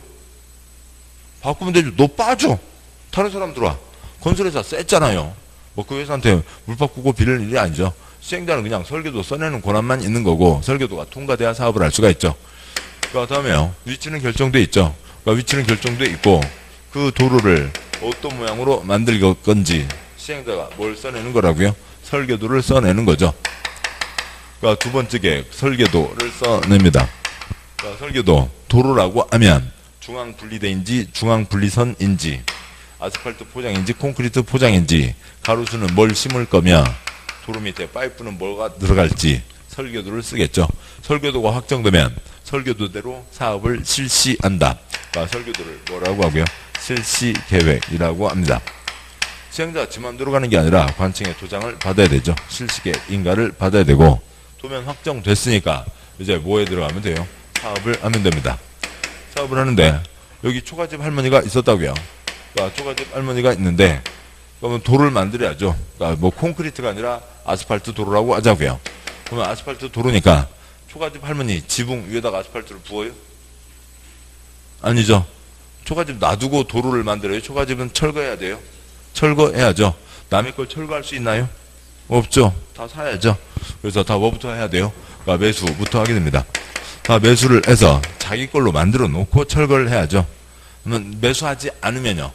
바꾸면 되죠. 너 빠져. 다른 사람 들어와. 건설회사 셌잖아요. 뭐 그 회사한테 물 바꾸고 빌릴 일이 아니죠. 시행자는 그냥 설계도 써내는 권한만 있는 거고, 설계도가 통과돼야 사업을 할 수가 있죠. 그 다음에요. 위치는 결정돼 있죠. 그러니까 위치는 결정돼 있고, 그 도로를 어떤 모양으로 만들 건지 시행자가 뭘 써내는 거라고요? 설계도를 써내는 거죠. 그러니까 두 번째 계획 설계도를 써냅니다. 그러니까 설계도, 도로라고 하면 중앙 분리대인지 중앙 분리선인지, 아스팔트 포장인지 콘크리트 포장인지, 가로수는 뭘 심을 거며 도로 밑에 파이프는 뭐가 들어갈지 설계도를 쓰겠죠. 설계도가 확정되면 설계도대로 사업을 실시한다. 그러니까 설계도를 뭐라고 하고요? 실시계획이라고 합니다. 시행자가 지 맘대로 가는 게 아니라 관청의 도장을 받아야 되죠. 실시계획 인가를 받아야 되고, 도면 확정됐으니까 이제 뭐에 들어가면 돼요? 사업을 하면 됩니다. 사업을 하는데 여기 초가집 할머니가 있었다고요. 그러니까 초가집 할머니가 있는데, 그러면 도로를 만들어야죠. 그러니까 뭐 콘크리트가 아니라 아스팔트 도로라고 하자고요. 그러면 아스팔트 도로니까 초가집 할머니 지붕 위에다가 아스팔트를 부어요? 아니죠. 초가집 놔두고 도로를 만들어요. 초가집은 철거해야 돼요. 철거해야죠. 남의 걸 철거할 수 있나요? 없죠. 다 사야죠. 그래서 다 뭐부터 해야 돼요? 그러니까 매수부터 하게 됩니다. 다 매수를 해서 자기 걸로 만들어 놓고 철거를 해야죠. 그러면 매수하지 않으면요.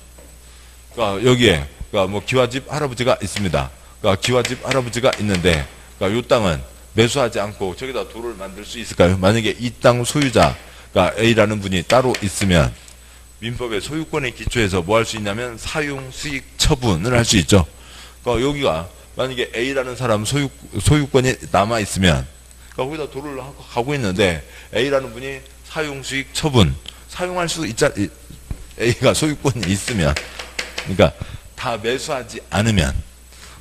그러니까 여기에 그러니까 뭐 기와집 할아버지가 있습니다. 그러니까 기와집 할아버지가 있는데, 그러니까 이 땅은 매수하지 않고 저기다 도로를 만들 수 있을까요? 만약에 이 땅 소유자, 그러니까 A라는 분이 따로 있으면 민법의 소유권에 기초해서 뭐 할 수 있냐면 사용 수익 처분을 할 수 있죠. 그러니까 여기가 만약에 A라는 사람 소유권이 남아 있으면, 그러니까 거기다 도로를 가고 있는데 A라는 분이 사용 수익 처분 사용할 수 있자, A가 소유권이 있으면, 그러니까 다 매수하지 않으면,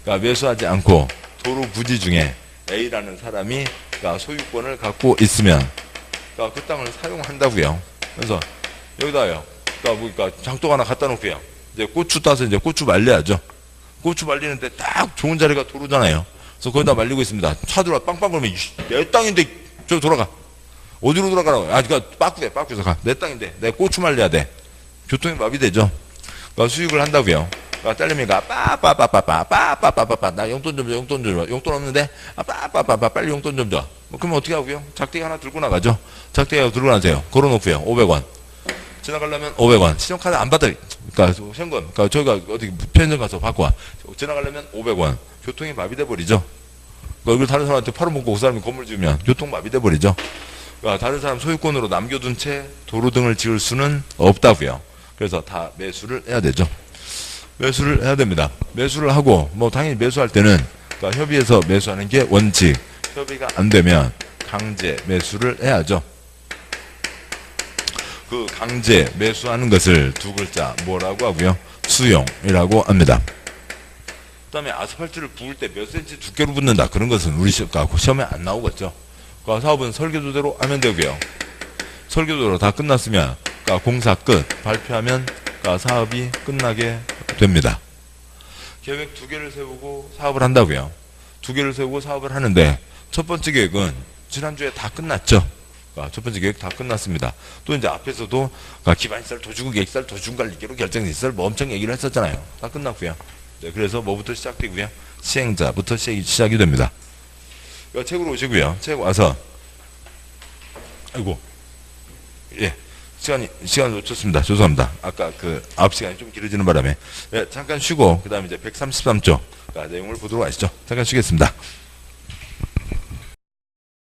그러니까 매수하지 않고 도로 부지 중에 A라는 사람이 그러니까 소유권을 갖고 있으면, 그러니까 그 땅을 사용한다고요. 그래서 여기다요. 그러니까 장독 하나 갖다 놓고요. 이제 고추 따서 이제 고추 말려야죠. 고추 말리는데 딱 좋은 자리가 도로잖아요. 그래서 거기다 말리고 있습니다. 차 들어와 빵빵 그러면 내 땅인데 저기 돌아가. 어디로 돌아가라고? 아, 그러니까 빠꾸에서 가. 내 땅인데 내 고추 말려야 돼. 교통이 마비되죠. 그러니까 수익을 한다고요. 그러니까 딸내미가 빠빠빠빠빠빠빠빠빠 나 용돈 좀 줘, 용돈 좀 줘. 용돈 없는데 빠빠빠빠 빨리 용돈 좀 줘. 뭐 그러면 어떻게 하고요? 작대기 하나 들고 나가죠. 작대기 들고 나세요. 걸어놓고요. 500원. 지나가려면 500원. 신용카드 안 받아요. 그러니까 현금. 그러니까 저희가 어디 편의점 가서 받고 와. 지나가려면 500원. 교통이 마비돼 버리죠. 그러니까 이걸 다른 사람한테 팔아먹고 그 사람이 건물 지으면 교통 마비돼 버리죠. 그러니까 다른 사람 소유권으로 남겨둔 채 도로 등을 지을 수는 없다고요. 그래서 다 매수를 해야 되죠. 매수를 해야 됩니다. 매수를 하고 뭐 당연히 매수할 때는 그러니까 협의해서 매수하는 게 원칙. 협의가 안 되면 강제 매수를 해야죠. 그 강제 매수하는 것을 두 글자 뭐라고 하고요? 수용이라고 합니다. 그 다음에 아스팔트를 부을 때 몇 센치 두께로 붓는다. 그런 것은 우리 시험에 안 나오겠죠. 그 사업은 설계도대로 하면 되고요. 설계도로 다 끝났으면 그러니까 공사 끝 발표하면 그러니까 사업이 끝나게 됩니다. 계획 2개를 세우고 사업을 한다고요. 2개를 세우고 사업을 하는데 첫 번째 계획은 지난주에 다 끝났죠. 그러니까 첫 번째 계획 다 끝났습니다. 또 이제 앞에서도 그러니까 기반시설, 도주구 계획설, 도중관리계로 결정시설 뭐 엄청 얘기를 했었잖아요. 다 끝났고요. 네, 그래서 뭐부터 시작되고요? 시행자부터 시작이 됩니다. 그러니까 책으로 오시고요. 책 와서 아이고 예 시간 놓쳤습니다. 죄송합니다. 아까 그 9시간이 좀 길어지는 바람에 예, 잠깐 쉬고 그 다음에 이제 133쪽 내용을 보도록 하시죠. 잠깐 쉬겠습니다.